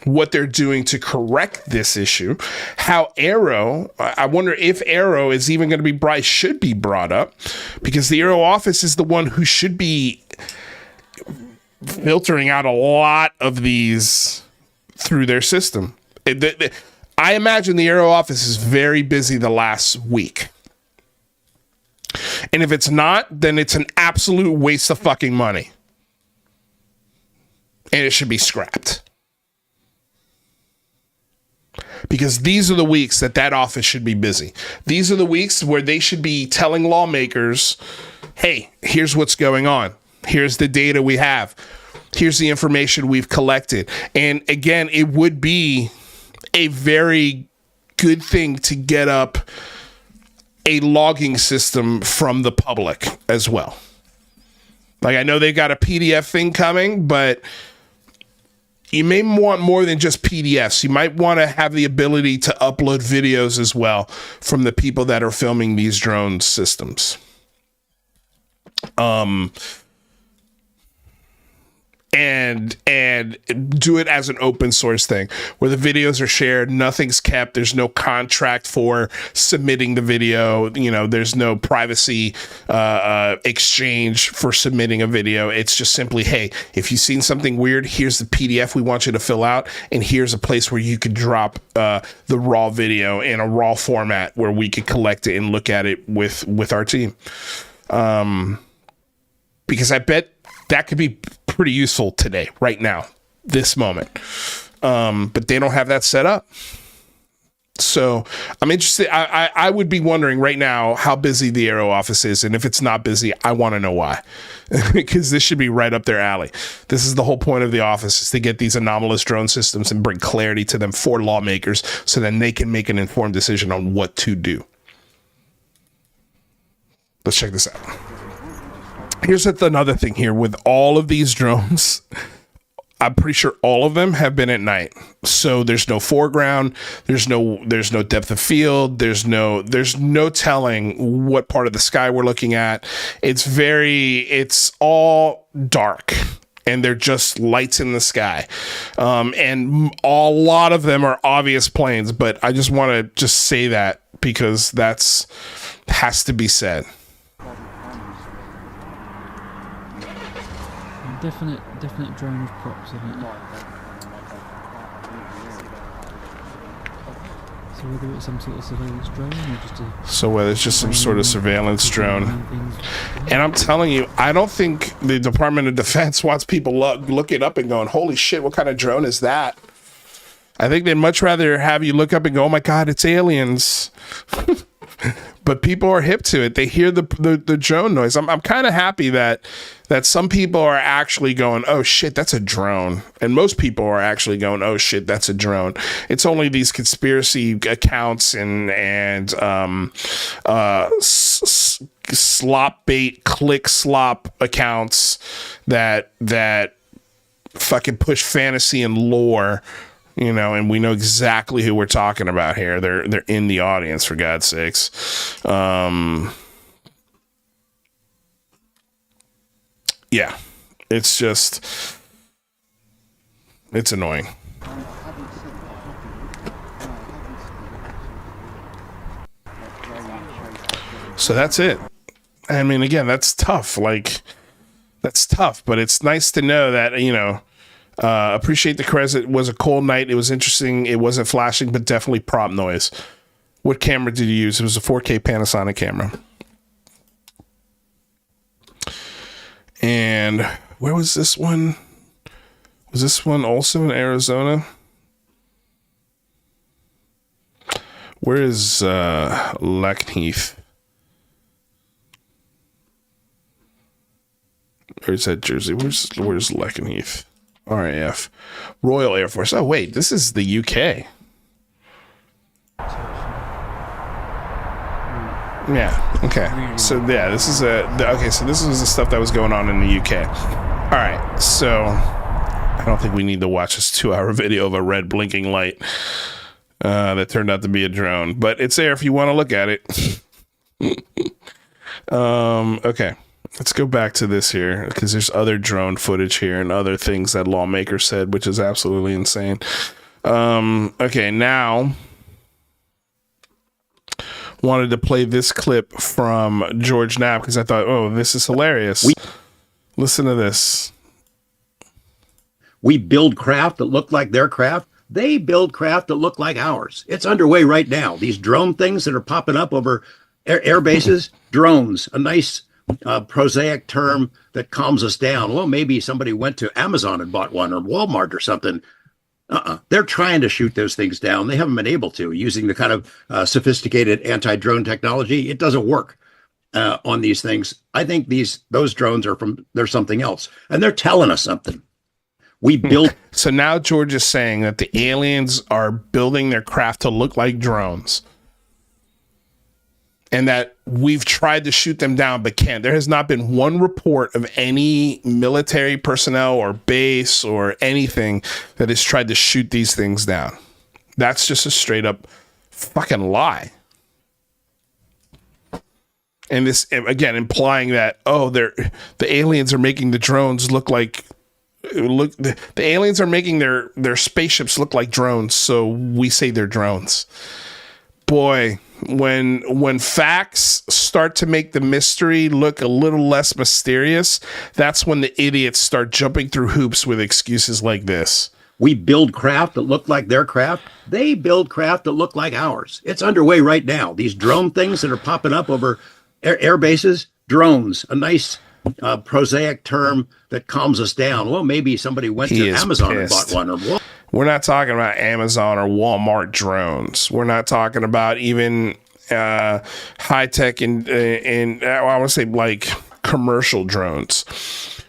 what they're doing to correct this issue, how Aero, I wonder if Aero is even going to be should be brought up, because the Aero office is the one who should be filtering out a lot of these through their system. I imagine the Aero office is very busy the last week. And if it's not, then it's an absolute waste of fucking money. And it should be scrapped. because these are the weeks that office should be busy. These are the weeks where they should be telling lawmakers, hey, here's what's going on. Here's the data we have. Here's the information we've collected. And again, it would be a very good thing to get up a logging system from the public as well. Like, I know they've got a PDF thing coming, but you may want more than just PDFs. You might want to have the ability to upload videos as well from the people that are filming these drone systems. And do it as an open source thing where the videos are shared, nothing's kept, there's no contract for submitting the video, you know, there's no privacy exchange for submitting a video. It's just simply, hey, if you've seen something weird, here's the PDF we want you to fill out, and here's a place where you could drop the raw video in a raw format where we could collect it and look at it with our team. Because I bet that could be pretty useful today, right now, this moment. But they don't have that set up. So I'm interested. I would be wondering right now how busy the Aero office is. And if it's not busy, I want to know why. Because this should be right up their alley. This is the whole point of the office, is to get these anomalous drone systems and bring clarity to them for lawmakers so then they can make an informed decision on what to do. Let's check this out. Here's another thing here with all of these drones. I'm pretty sure all of them have been at night. So there's no foreground, there's no depth of field, there's no telling what part of the sky we're looking at. It's all dark, and they're just lights in the sky. And a lot of them are obvious planes, but I just want to just say that because has to be said. Definite drone with props in it. So whether it's some sort of surveillance drone or just whether it's just some sort of surveillance drone. And I'm telling you, I don't think the Department of Defense wants people look it up and going, holy shit, what kind of drone is that? I think they'd much rather have you look up and go, oh my God, it's aliens. But people are hip to it. They hear the drone noise. I'm kind of happy that some people are actually going, oh shit, that's a drone. And most people are actually going, oh shit, that's a drone. It's only these conspiracy accounts and slop bait, click slop accounts that fucking push fantasy and lore. You know, and we know exactly who we're talking about here. They're in the audience, for God's sakes. Yeah, it's annoying. So that's it. I mean, again, that's tough. That's tough, but it's nice to know that, you know, appreciate the credit. It was a cold night. It was interesting. It wasn't flashing, but definitely prop noise. What camera did you use? It was a 4K Panasonic camera. And where was this one? Was this one also in Arizona? Where is Lakenheath? Where's that Jersey? Where's Lakenheath? RAF, Royal Air Force. Oh wait, this is the UK. Yeah. Okay. So yeah, this is so this was the stuff that was going on in the UK. All right. So I don't think we need to watch this 2-hour video of a red blinking light that turned out to be a drone, but it's there if you want to look at it. Okay. Let's go back to this here because there's other drone footage here and other things that lawmakers said, which is absolutely insane. Okay, now wanted to play this clip from George Knapp because I thought, oh, this is hilarious. Listen to this. We build craft that look like their craft. They build craft that look like ours. It's underway right now. These drone things that are popping up over air bases, drones, a nice prosaic term that calms us down. Well, maybe somebody went to Amazon and bought one or Walmart or something. They're trying to shoot those things down. They haven't been able to using the kind of sophisticated anti-drone technology. It doesn't work on these things. I think those drones they're something else, and they're telling us something. We built. So now George is saying that the aliens are building their craft to look like drones, and that we've tried to shoot them down but can't. There has not been one report of any military personnel or base or anything that has tried to shoot these things down. That's just a straight up fucking lie. And this, again, implying that, the aliens are making the drones the aliens are making their spaceships look like drones, so we say they're drones. Boy, when facts start to make the mystery look a little less mysterious, that's when the idiots start jumping through hoops with excuses like this. We build craft that look like their craft. They build craft that look like ours. It's underway right now. These drone things that are popping up over air bases, drones, a nice prosaic term that calms us down. Well, maybe somebody went to Amazon pissed. and bought one. We're not talking about Amazon or Walmart drones. We're not talking about even high tech and I want to say like commercial drones.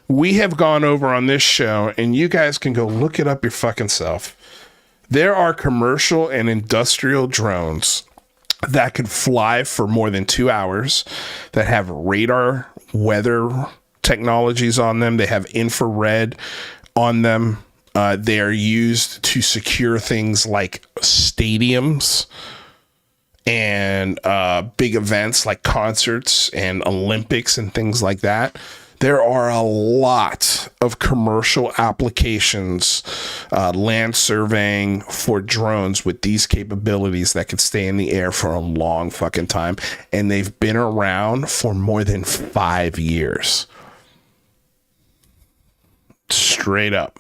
We have gone over on this show, and you guys can go look it up your fucking self. There are commercial and industrial drones that could fly for more than 2 hours, that have radar, weather technologies on them. They have infrared on them. They are used to secure things like stadiums and big events like concerts and Olympics and things like that. There are a lot of commercial applications, land surveying for drones with these capabilities that could stay in the air for a long fucking time. And they've been around for more than 5 years. Straight up.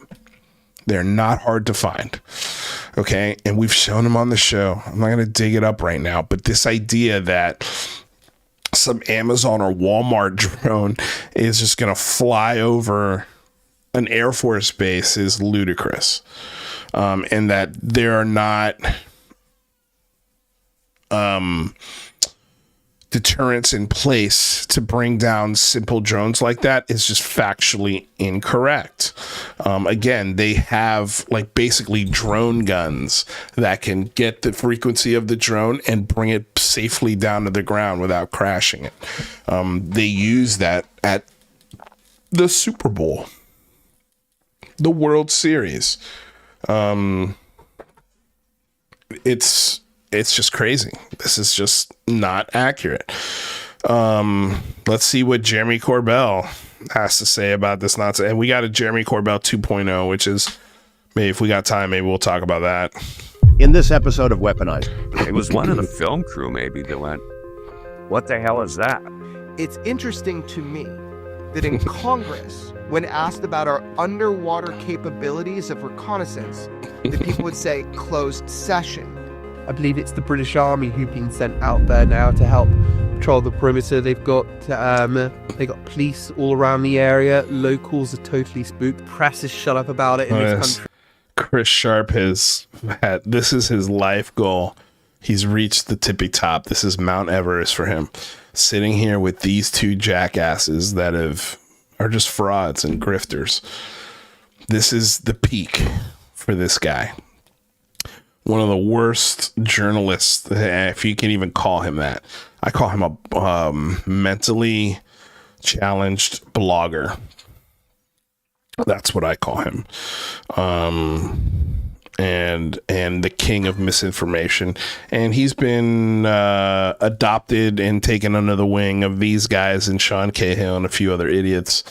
They're not hard to find. Okay. And we've shown them on the show. I'm not going to dig it up right now, but this idea that some Amazon or Walmart drone is just going to fly over an Air Force base is ludicrous. And that there are not deterrents in place to bring down simple drones like that is just factually incorrect. Again, they have like basically drone guns that can get the frequency of the drone and bring it safely down to the ground without crashing it. They use that at the Super Bowl, the World Series. It's just crazy. This is just not accurate. Let's see what Jeremy Corbell has to say about this nonsense. And we got a Jeremy Corbell 2.0, which is, maybe if we got time, maybe we'll talk about that. In this episode of Weaponized. It was one of the film crew maybe that went, what the hell is that? It's interesting to me that in Congress, when asked about our underwater capabilities of reconnaissance, that people would say closed session. I believe it's the British Army who've been sent out there now to help patrol the perimeter. They've got police all around the area. Locals are totally spooked. Press is shut up about it in this country. Chris Sharp this is his life goal. He's reached the tippy top. This is Mount Everest for him. Sitting here with these two jackasses that are just frauds and grifters. This is the peak for this guy. One of the worst journalists, if you can even call him that. I call him a mentally challenged blogger. That's what I call him. And the king of misinformation. And he's been adopted and taken under the wing of these guys and Sean Cahill and a few other idiots.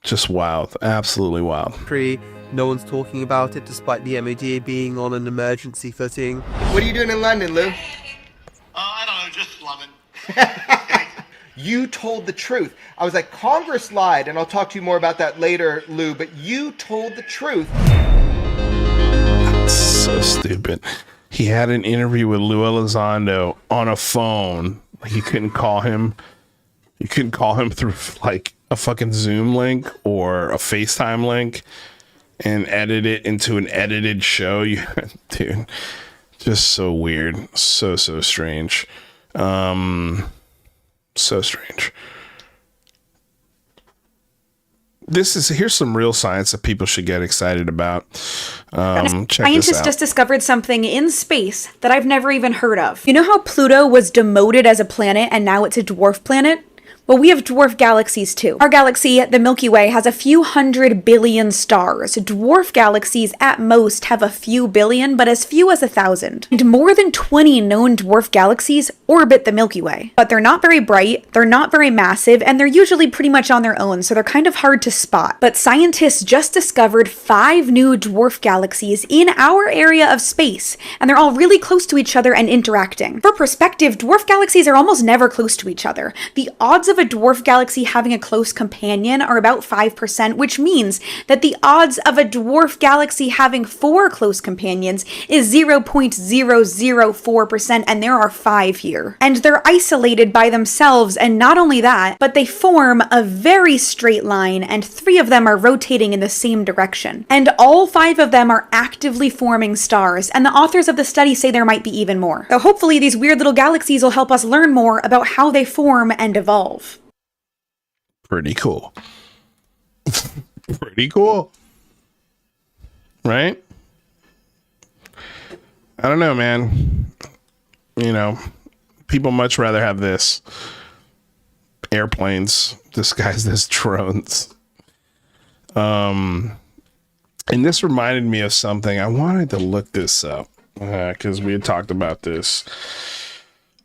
Just wild. Absolutely wild. No one's talking about it, despite the MOD being on an emergency footing. What are you doing in London, Lou? I don't know, just slumming. You told the truth. I was like, Congress lied, and I'll talk to you more about that later, Lou, but you told the truth. That's so stupid. He had an interview with Lou Elizondo on a phone. Like, you couldn't call him. You couldn't call him through like a fucking Zoom link or a FaceTime link. and edit it into an edited show. Dude, just so weird. So strange. So strange. Here's some real science that people should get excited about. Scientists just discovered something in space that I've never even heard of. You know how Pluto was demoted as a planet and now it's a dwarf planet? Well, we have dwarf galaxies too. Our galaxy, the Milky Way, has a few 100 billion stars. Dwarf galaxies at most have a few billion, but as few as 1,000. And more than 20 known dwarf galaxies orbit the Milky Way. But they're not very bright, they're not very massive, and they're usually pretty much on their own, so they're kind of hard to spot. But scientists just discovered 5 new dwarf galaxies in our area of space, and they're all really close to each other and interacting. For perspective, dwarf galaxies are almost never close to each other. The odds of a dwarf galaxy having a close companion are about 5%, which means that the odds of a dwarf galaxy having 4 close companions is 0.004%, and there are 5 here. And they're isolated by themselves, and not only that, but they form a very straight line, and 3 of them are rotating in the same direction. And all 5 of them are actively forming stars, and the authors of the study say there might be even more. So hopefully these weird little galaxies will help us learn more about how they form and evolve. Pretty cool. Pretty cool. Right? I don't know, man. You know, people much rather have this. Airplanes disguised as drones. And this reminded me of something. I wanted to look this up because we had talked about this.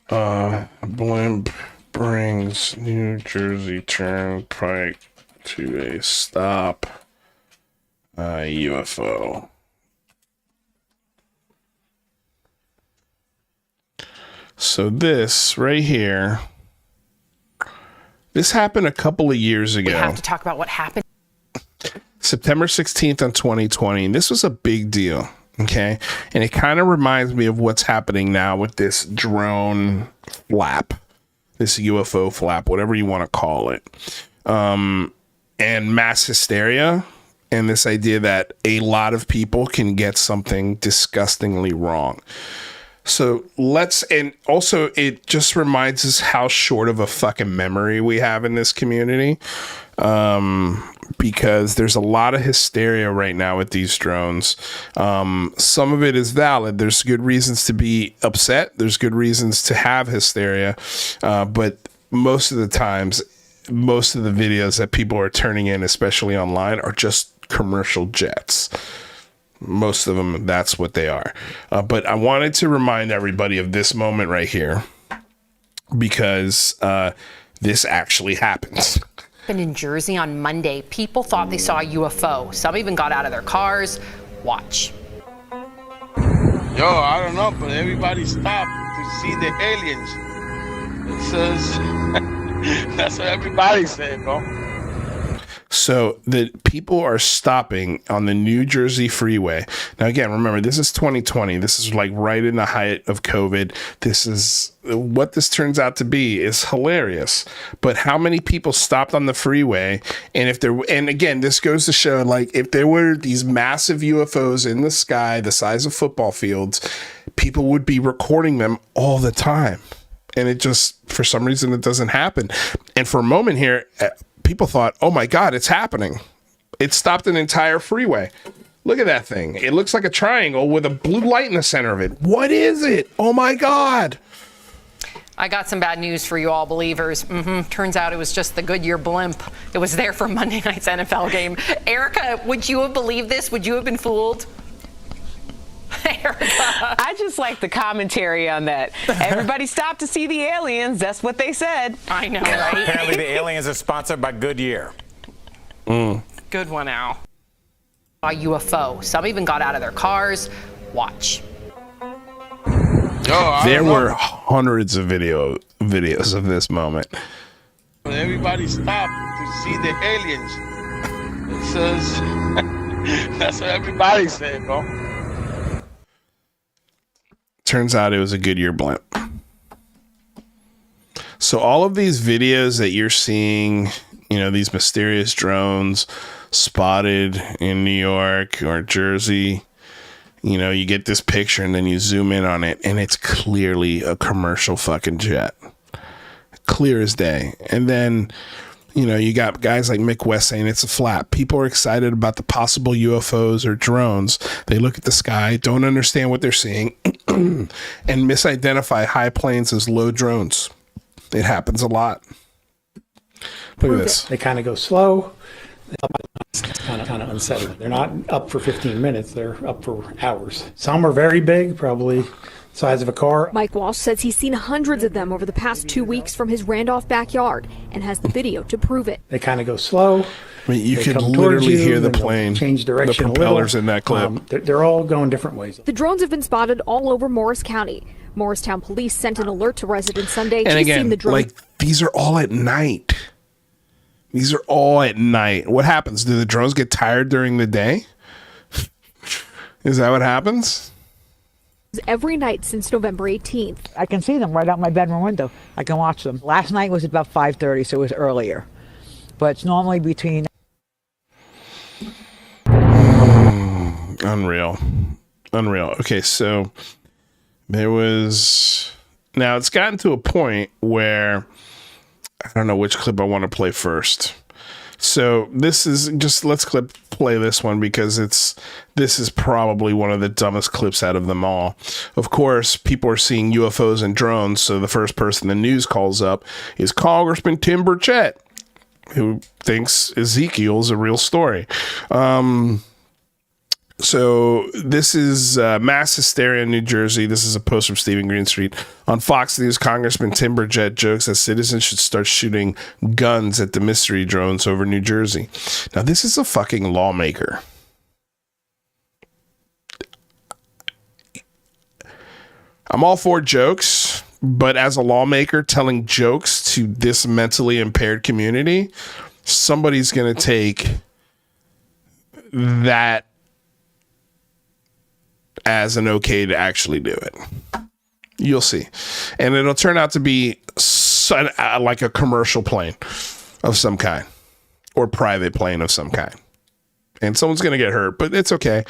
Blimp brings New Jersey Turnpike to a stop. UFO. So this right here, this happened a couple of years ago. We have to talk about what happened. September 16th on 2020. And this was a big deal. Okay. And it kind of reminds me of what's happening now with this drone flap. This UFO flap, whatever you want to call it, and mass hysteria, and this idea that a lot of people can get something disgustingly wrong. So and also it just reminds us how short of a fucking memory we have in this community, because there's a lot of hysteria right now with these drones. Some of it is valid. There's good reasons to be upset. There's good reasons to have hysteria. But most of the times, most of the videos that people are turning in, especially online, are just commercial jets. Most of them, that's what they are. But I wanted to remind everybody of this moment right here, because this actually happens. In Jersey on Monday, people thought they saw a UFO. Some even got out of their cars. Watch. Yo, I don't know, but everybody stopped to see the aliens. It says, that's what everybody said, bro. So the people are stopping on the New Jersey freeway. Now, again, remember, this is 2020. This is like right in the height of COVID. This is what this turns out to be is hilarious. But how many people stopped on the freeway? And again, this goes to show, like, if there were these massive UFOs in the sky, the size of football fields, people would be recording them all the time. And it just, for some reason, it doesn't happen. And for a moment here, people thought, oh my God, it's happening. It stopped an entire freeway. Look at that thing. It looks like a triangle with a blue light in the center of it. What is it? Oh my God. I got some bad news for you all believers. Turns out it was just the Goodyear blimp. It was there for Monday night's NFL game. Erica, would you have believed this? Would you have been fooled? Erica. I just like the commentary on that. Everybody stopped to see the aliens. That's what they said. I know, right? Apparently the aliens are sponsored by Goodyear. Good one, Al. A UFO. Some even got out of their cars. Watch. There were hundreds of videos of this moment. Everybody stopped to see the aliens. It says, that's what everybody said, bro. Turns out it was a Goodyear blimp. So all of these videos that you're seeing, you know, these mysterious drones, spotted in New York or Jersey, you get this picture and then you zoom in on it and it's clearly a commercial fucking jet. Clear as day. And then, you got guys like Mick West saying it's a flap. People are excited about the possible UFOs or drones. They look at the sky, don't understand what they're seeing, and misidentify high planes as low drones. It happens a lot. Look at this. They kind of go slow. It's kind of unsettling. They're not up for 15 minutes. They're up for hours. Some are very big, probably size of a car. Mike Walsh says he's seen hundreds of them over the past 2 weeks from his Randolph backyard and has the video to prove it. They kind of go slow. I mean, you could literally hear the plane, change direction, the propellers in that clip. They're all going different ways. The drones have been spotted all over Morris County. Morristown police sent an alert to residents Sunday. And again, the drone. These are all at night. These are all at night. What happens? Do the drones get tired during the day? Is that what happens? Every night since November 18th. I can see them right out my bedroom window. I can watch them. Last night was about 5:30, so it was earlier. But it's normally between... Unreal. Okay, so there was... Now, it's gotten to a point where... I don't know which clip I want to play first. So this is just, let's play this one because this is probably one of the dumbest clips out of them all. Of course, people are seeing UFOs and drones. So the first person the news calls up is Congressman Tim Burchett, who thinks Ezekiel's a real story. So this is mass hysteria in New Jersey. This is a post from Stephen Greenstreet. On Fox News, Congressman Tim Burchett jokes that citizens should start shooting guns at the mystery drones over New Jersey. Now, this is a fucking lawmaker. I'm all for jokes, but as a lawmaker telling jokes to this mentally impaired community, somebody's going to take that as an okay to actually do it. You'll see. And it'll turn out to be like a commercial plane of some kind or private plane of some kind. And someone's going to get hurt, but it's okay.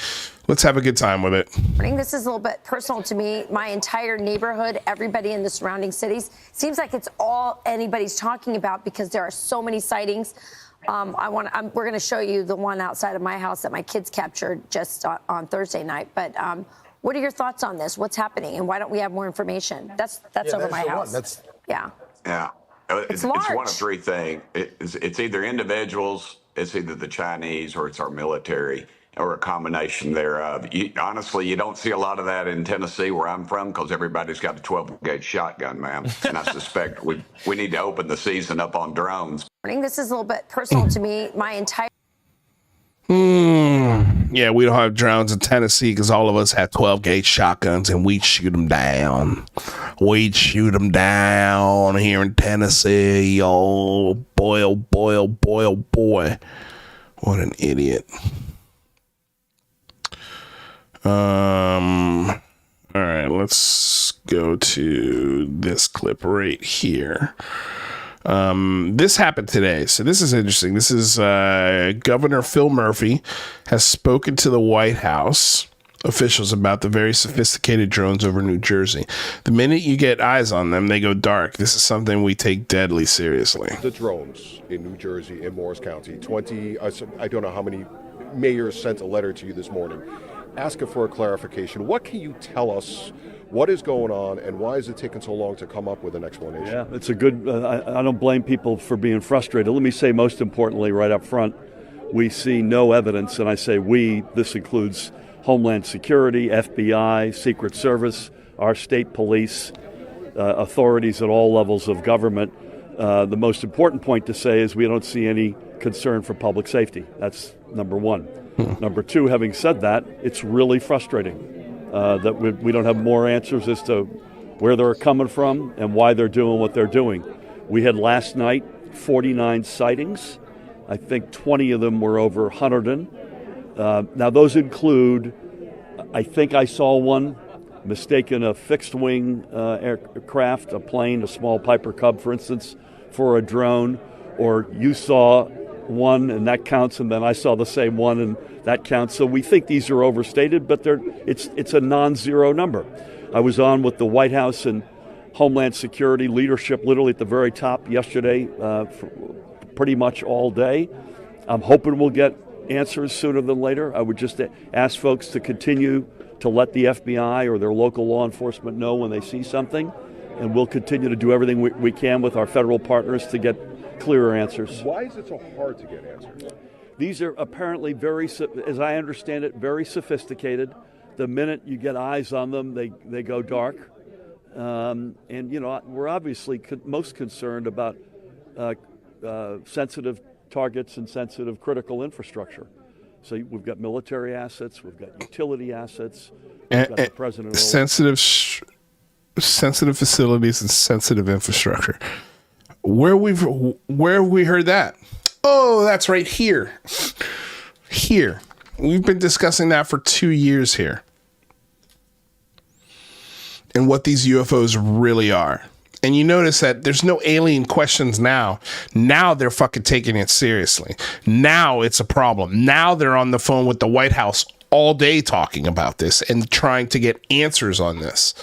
Let's have a good time with it. This is a little bit personal to me. My entire neighborhood, everybody in the surrounding cities, seems like it's all anybody's talking about because there are so many sightings. We're going to show you the one outside of my house that my kids captured just on Thursday night. But what are your thoughts on this? What's happening? And why don't we have more information? That's over my house. Yeah. It's one of three things. It's either individuals, it's either the Chinese, or it's our military, or a combination thereof. Honestly, you don't see a lot of that in Tennessee, where I'm from, because everybody's got a 12-gauge shotgun, ma'am. And I suspect we need to open the season up on drones. This is a little bit personal to me. My entire... Yeah, we don't have drones in Tennessee because all of us have 12-gauge shotguns and we'd shoot them down. We'd shoot them down here in Tennessee. Oh, boy, oh, boy, oh, boy, oh, boy. What an idiot. All right, let's go to this clip right here. This happened today, so this is interesting. This is Governor Phil Murphy has spoken to the White House officials about the very sophisticated drones over New Jersey. The minute you get eyes on them, they go dark. This is something we take deadly seriously. The drones in New Jersey, in Morris County, 20, I don't know how many mayors sent a letter to you this morning asking for a clarification. What can you tell us? What is going on, and why is it taking so long to come up with an explanation? Yeah, it's a good, I don't blame people for being frustrated. Let me say, most importantly, right up front, we see no evidence, and I say we, this includes Homeland Security, FBI, Secret Service, our state police, authorities at all levels of government. The most important point to say is we don't see any concern for public safety. That's number one. Number two, having said that, it's really frustrating that we don't have more answers as to where they're coming from and why they're doing what they're doing. We had last night 49 sightings. I think 20 of them were over 100. Now those include, I think I saw one mistaken a fixed wing aircraft, a plane, a small Piper Cub, for instance, for a drone, or you saw one and that counts, and then I saw the same one and that counts. So we think these are overstated, but it's a non-zero number. I was on with the White House and Homeland Security leadership literally at the very top yesterday for pretty much all day. I'm hoping we'll get answers sooner than later. I would just ask folks to continue to let the FBI or their local law enforcement know when they see something, and we'll continue to do everything we can with our federal partners to get clearer answers. Why is it so hard to get answers? These are apparently as I understand it, very sophisticated. The minute you get eyes on them, they go dark. And, we're obviously most concerned about sensitive targets and sensitive critical infrastructure. So we've got military assets, we've got utility assets, we've got the president. Sensitive facilities and sensitive infrastructure. Where have we heard that? Oh, that's right here. Here. We've been discussing that for 2 years here. And what these UFOs really are. And you notice that there's no alien questions now. Now they're fucking taking it seriously. Now it's a problem. Now they're on the phone with the White House all day talking about this and trying to get answers on this.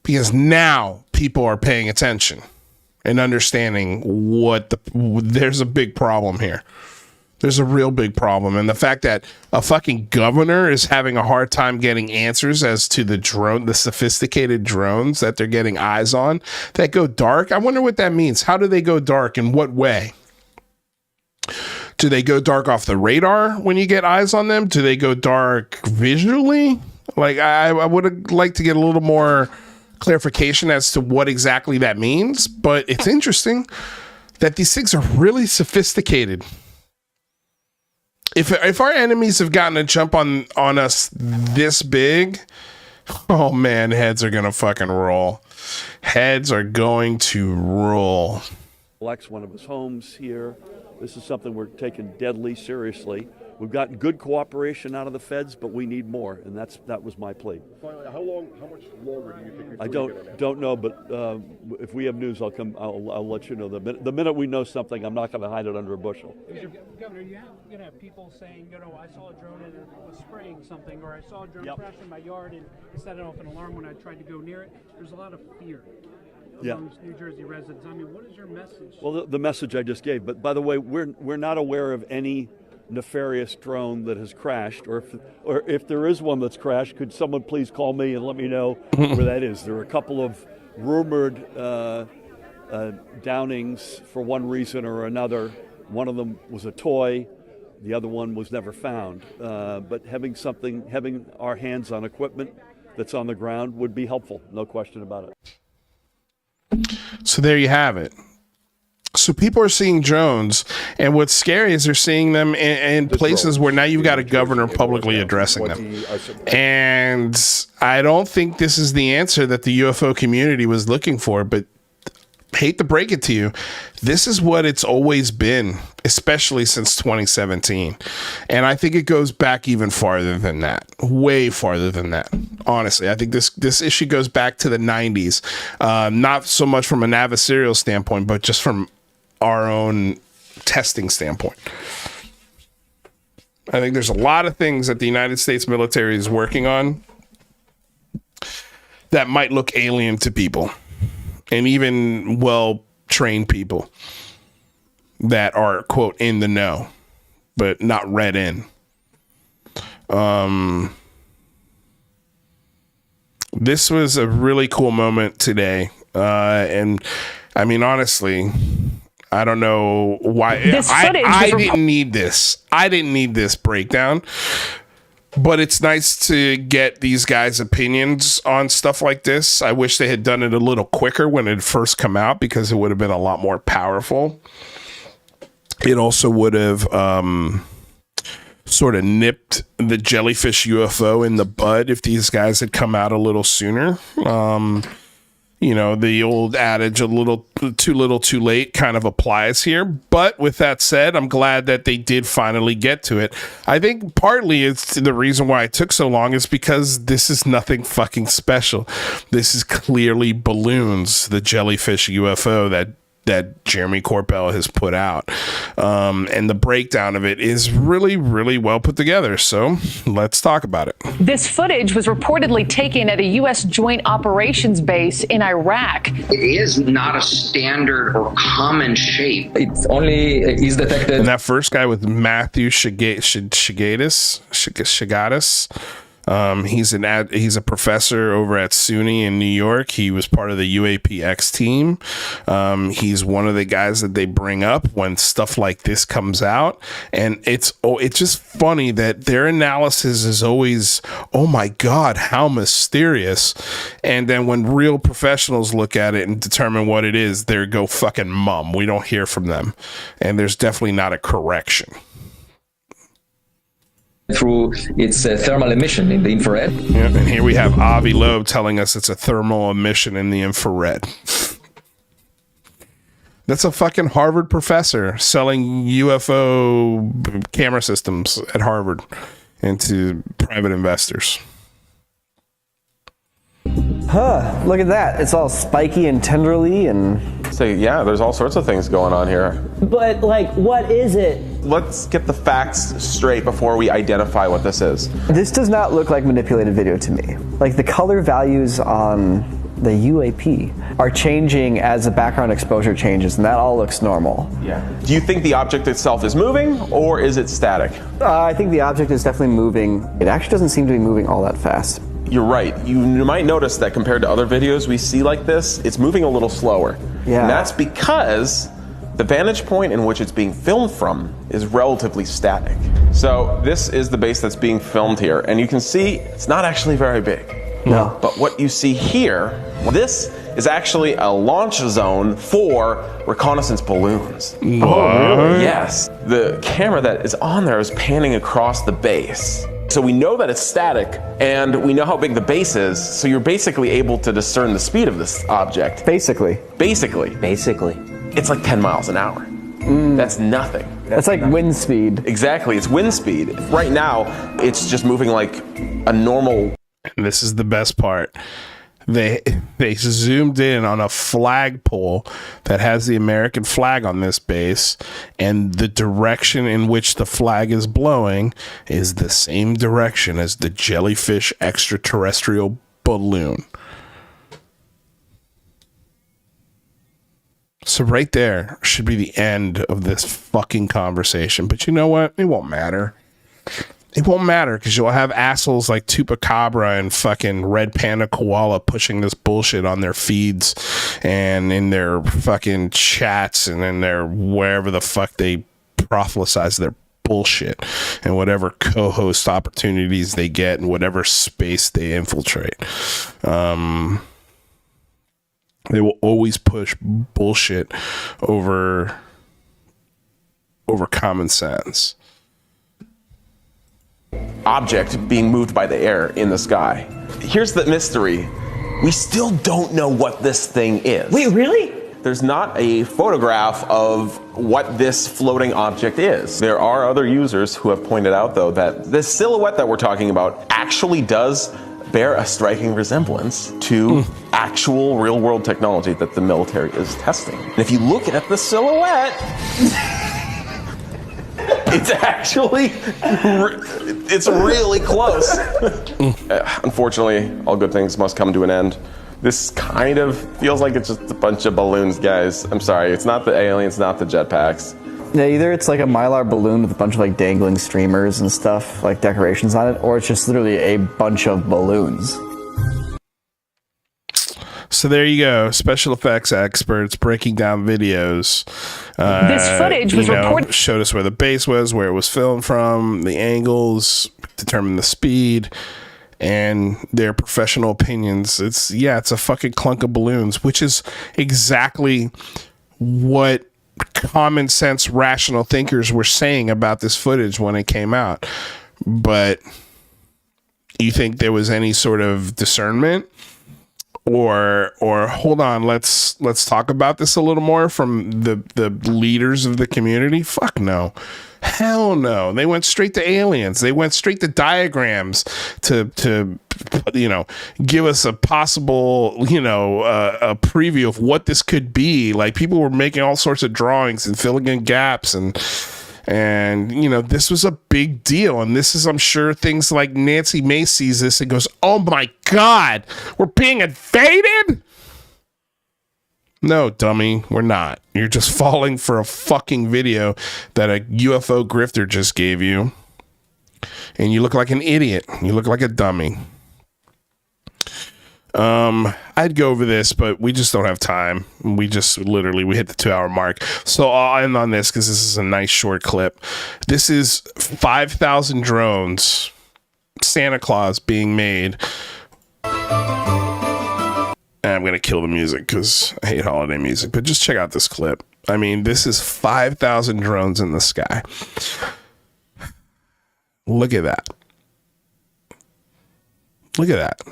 Because now people are paying attention and understanding there's a big problem here. There's a real big problem. And the fact that a fucking governor is having a hard time getting answers as to the sophisticated drones that they're getting eyes on that go dark. I wonder what that means. How do they go dark? In what way? Do they go dark off the radar when you get eyes on them? Do they go dark visually? Like, I would like to get a little more clarification as to what exactly that means. But it's interesting that these things are really sophisticated. If our enemies have gotten a jump on us this big, oh man, heads are gonna fucking roll. Heads are going to roll. Selects one of his homes here. This is something we're taking deadly seriously. We've gotten good cooperation out of the feds, but we need more, and that was my plea. Finally, how much longer do you think? I don't know, but if we have news, I'll let you know. The minute we know something, I'm not going to hide it under a bushel. Governor, you're going to have people saying, I saw a drone and it was spraying something, or I saw a drone crash in my yard and it set off an alarm when I tried to go near it. There's a lot of fear amongst New Jersey residents. I mean, what is your message? Well, the message I just gave. But by the way, we're not aware of any nefarious drone that has crashed, or if there is one that's crashed, could someone please call me and let me know where that is? There are a couple of rumored downings for one reason or another. One of them was a toy, the other one was never found. But having our hands on equipment that's on the ground would be helpful, no question about it. So there you have it. So people are seeing drones, and what's scary is they're seeing them in places where now you've got a governor publicly addressing them. And I don't think this is the answer that the UFO community was looking for, but hate to break it to you, this is what it's always been, especially since 2017. And I think it goes back even farther than that, way farther than that. Honestly, I think this issue goes back to the 90s, not so much from an adversarial standpoint, but just from our own testing standpoint. I think there's a lot of things that the United States military is working on that might look alien to people, and even well-trained people that are, quote, in the know, but not read in. This was a really cool moment today. And I mean, honestly, I don't know why. I didn't need this. I didn't need this breakdown. But it's nice to get these guys' opinions on stuff like this. I wish they had done it a little quicker when it first come out, because it would have been a lot more powerful. It also would have sort of nipped the jellyfish UFO in the bud if these guys had come out a little sooner. The old adage, a little too late kind of applies here. But with that said, I'm glad that they did finally get to it. I think partly it's the reason why it took so long is because this is nothing fucking special. This is clearly balloons, the jellyfish UFO that that Jeremy Corbell has put out. And the breakdown of it is really, really well put together. So let's talk about it. This footage was reportedly taken at a U.S. Joint Operations base in Iraq. It is not a standard or common shape. It only is detected. And that first guy with Matthew Shagatis. He's a professor over at SUNY in New York. He was part of the UAPX team. He's one of the guys that they bring up when stuff like this comes out, and it's just funny that their analysis is always, oh my God, how mysterious. And then when real professionals look at it and determine what it is, they go fucking mum. We don't hear from them, and there's definitely not a correction. Through its thermal emission in the infrared. Yeah, and here we have Avi Loeb telling us it's a thermal emission in the infrared. That's a fucking Harvard professor selling UFO camera systems at Harvard into private investors. Huh, look at that. It's all spiky and tenderly and... So yeah, there's all sorts of things going on here. But, like, what is it? Let's get the facts straight before we identify what this is. This does not look like manipulated video to me. Like, the color values on the UAP are changing as the background exposure changes, and that all looks normal. Yeah. Do you think the object itself is moving, or is it static? I think the object is definitely moving. It actually doesn't seem to be moving all that fast. You're right. You might notice that compared to other videos we see like this, it's moving a little slower. Yeah. And that's because the vantage point in which it's being filmed from is relatively static. So this is the base that's being filmed here, and you can see it's not actually very big. No. But what you see here, this is actually a launch zone for reconnaissance balloons. What? Oh, really? Yes. The camera that is on there is panning across the base. So we know that it's static, and we know how big the base is, so you're basically able to discern the speed of this object. Basically. It's like 10 miles an hour. That's nothing. That's like wind speed. Exactly, it's wind speed. Right now, it's just moving like a normal... And this is the best part. They zoomed in on a flagpole that has the American flag on this base, and the direction in which the flag is blowing is the same direction as the jellyfish extraterrestrial balloon. So right there should be the end of this fucking conversation. But you know what? It won't matter. It won't matter because you'll have assholes like Tupacabra and fucking Red Panda Koala pushing this bullshit on their feeds and in their fucking chats and in their wherever the fuck they prophesize their bullshit and whatever co-host opportunities they get and whatever space they infiltrate. They will always push bullshit over common sense. Object being moved by the air in the sky. Here's the mystery. We still don't know what this thing is. Wait, really? There's not a photograph of what this floating object is. There are other users who have pointed out, though, that this silhouette that we're talking about actually does bear a striking resemblance to actual real-world technology that the military is testing. And if you look at the silhouette... It's actually, it's really close. Unfortunately, all good things must come to an end. This kind of feels like it's just a bunch of balloons, guys. I'm sorry, it's not the aliens, not the jetpacks. Yeah, either it's like a Mylar balloon with a bunch of like dangling streamers and stuff, like decorations on it, or it's just literally a bunch of balloons. So there you go, special effects experts breaking down videos. This footage was reported. Showed us where the base was, where it was filmed from, the angles, determined the speed, and their professional opinions. It's a fucking clunk of balloons, which is exactly what common sense, rational thinkers were saying about this footage when it came out. But you think there was any sort of discernment? or hold on, let's talk about this a little more from the leaders of the community. Fuck no. Hell no. They went straight to aliens. They went straight to diagrams to give us a possible, a preview of what this could be. Like, people were making all sorts of drawings and filling in gaps, and this was a big deal. And this is, I'm sure, things like Nancy Mace sees this and goes, oh my God, we're being invaded? No, dummy, we're not. You're just falling for a fucking video that a UFO grifter just gave you. And you look like an idiot. You look like a dummy. I'd go over this, but we just don't have time. We hit the 2-hour mark. So I'll end on this because this is a nice short clip. This is 5,000 drones, Santa Claus being made. And I'm going to kill the music because I hate holiday music, but just check out this clip. I mean, this is 5,000 drones in the sky. Look at that. Look at that.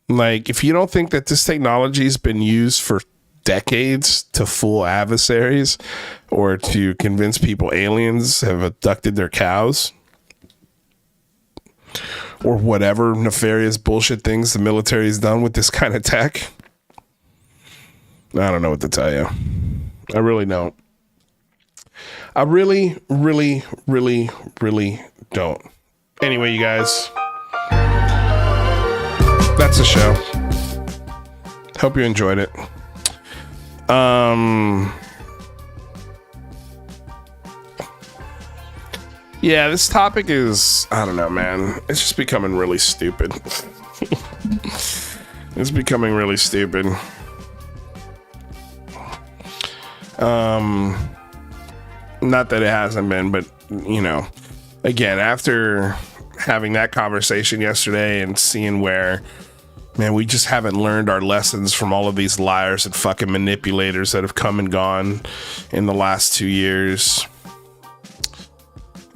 Like, if you don't think that this technology has been used for decades to fool adversaries or to convince people aliens have abducted their cows, or whatever nefarious bullshit things the military has done with this kind of tech, I don't know what to tell you. I really don't. I really, really, really, really don't. Anyway, you guys, that's the show. Hope you enjoyed it. Yeah, this topic is, I don't know, man. It's just becoming really stupid. It's becoming really stupid. Not that it hasn't been, but, again, after having that conversation yesterday and seeing where, man, we just haven't learned our lessons from all of these liars and fucking manipulators that have come and gone in the last 2 years.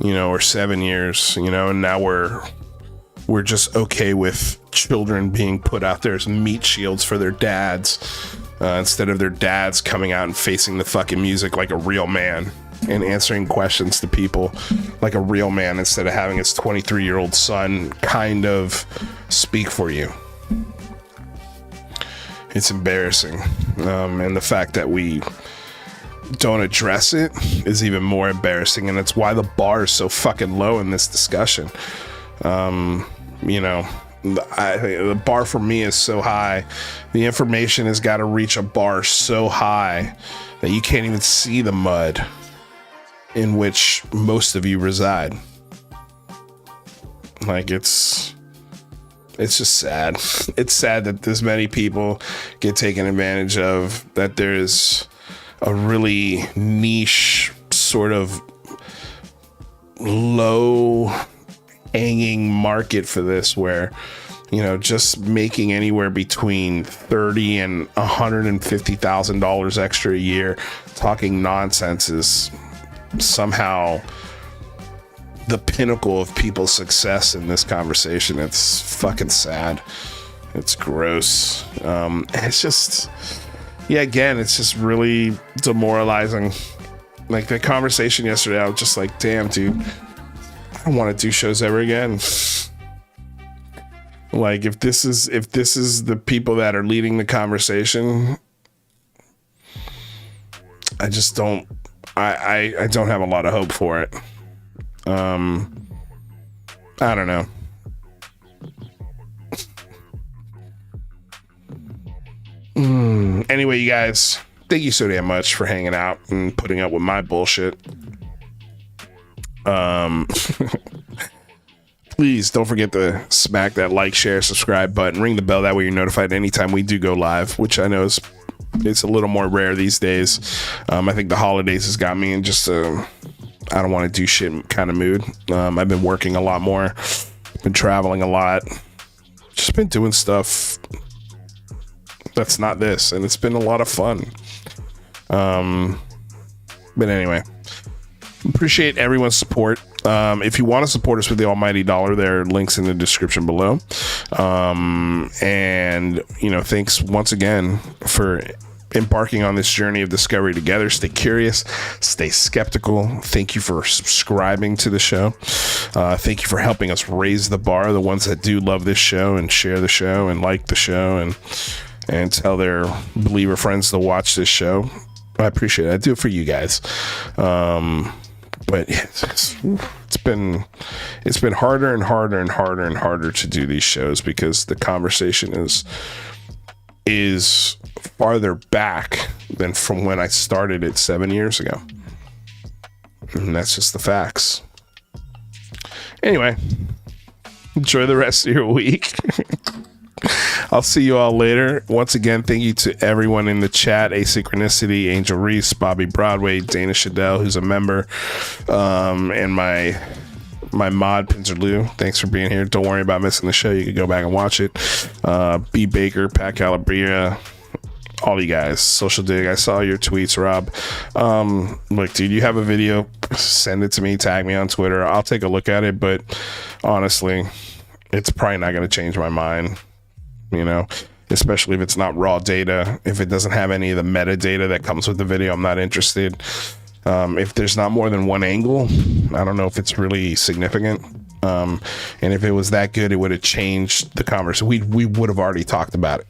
Or 7 years, and now we're just okay with children being put out there as meat shields for their dads, instead of their dads coming out and facing the fucking music like a real man and answering questions to people like a real man, instead of having his 23-year-old son kind of speak for you. It's embarrassing. And the fact that we don't address it is even more embarrassing, and it's why the bar is so fucking low in this discussion. The bar for me is so high. The information has got to reach a bar so high that you can't even see the mud in which most of you reside. Like, it's just sad. It's sad that this many people get taken advantage of, that there's a really niche, sort of low hanging market for this, where, just making anywhere between $30,000 and $150,000 extra a year talking nonsense is somehow the pinnacle of people's success in this conversation. It's fucking sad. It's gross. It's just, yeah, again, it's just really demoralizing. Like, the conversation yesterday, I was just like, damn, dude, I don't want to do shows ever again. Like, if this is the people that are leading the conversation, I just don't, I don't have a lot of hope for it. I don't know. Anyway, you guys, thank you so damn much for hanging out and putting up with my bullshit. Please don't forget to smack that like, share, subscribe button, ring the bell, that way you're notified anytime we do go live, which I know it's a little more rare these days. I think the holidays has got me in just a I don't want to do shit kind of mood. I've been working a lot more, been traveling a lot, just been doing stuff that's not this, and it's been a lot of fun. But anyway, appreciate everyone's support. If you want to support us with the almighty dollar, there are links in the description below. And, you know, thanks once again for embarking on this journey of discovery together. Stay curious, stay skeptical. Thank you for subscribing to the show. Thank you for helping us raise the bar, the ones that do love this show and share the show and like the show and tell their believer friends to watch this show. I appreciate it. I do it for you guys. But it's been harder and harder and harder and harder to do these shows because the conversation is farther back than from when I started it 7 years ago. And that's just the facts. Anyway, enjoy the rest of your week. I'll see you all later. Once again, thank you to everyone in the chat. Asynchronicity, Angel Reese, Bobby Broadway, Dana Shadell, who's a member, and my mod, Pinzer Lou. Thanks for being here. Don't worry about missing the show. You can go back and watch it. B. Baker, Pat Calabria, all you guys. Social Dig, I saw your tweets, Rob. Look, dude, you have a video, send it to me, tag me on Twitter. I'll take a look at it, but honestly, it's probably not going to change my mind. You know, especially if it's not raw data, if it doesn't have any of the metadata that comes with the video, I'm not interested. If there's not more than one angle, I don't know if it's really significant. And if it was that good, it would have changed the conversation. We would have already talked about it.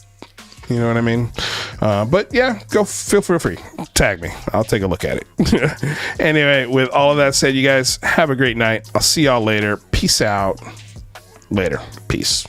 You know what I mean? But yeah, feel free. Tag me. I'll take a look at it. Anyway, with all of that said, you guys have a great night. I'll see y'all later. Peace out. Later. Peace.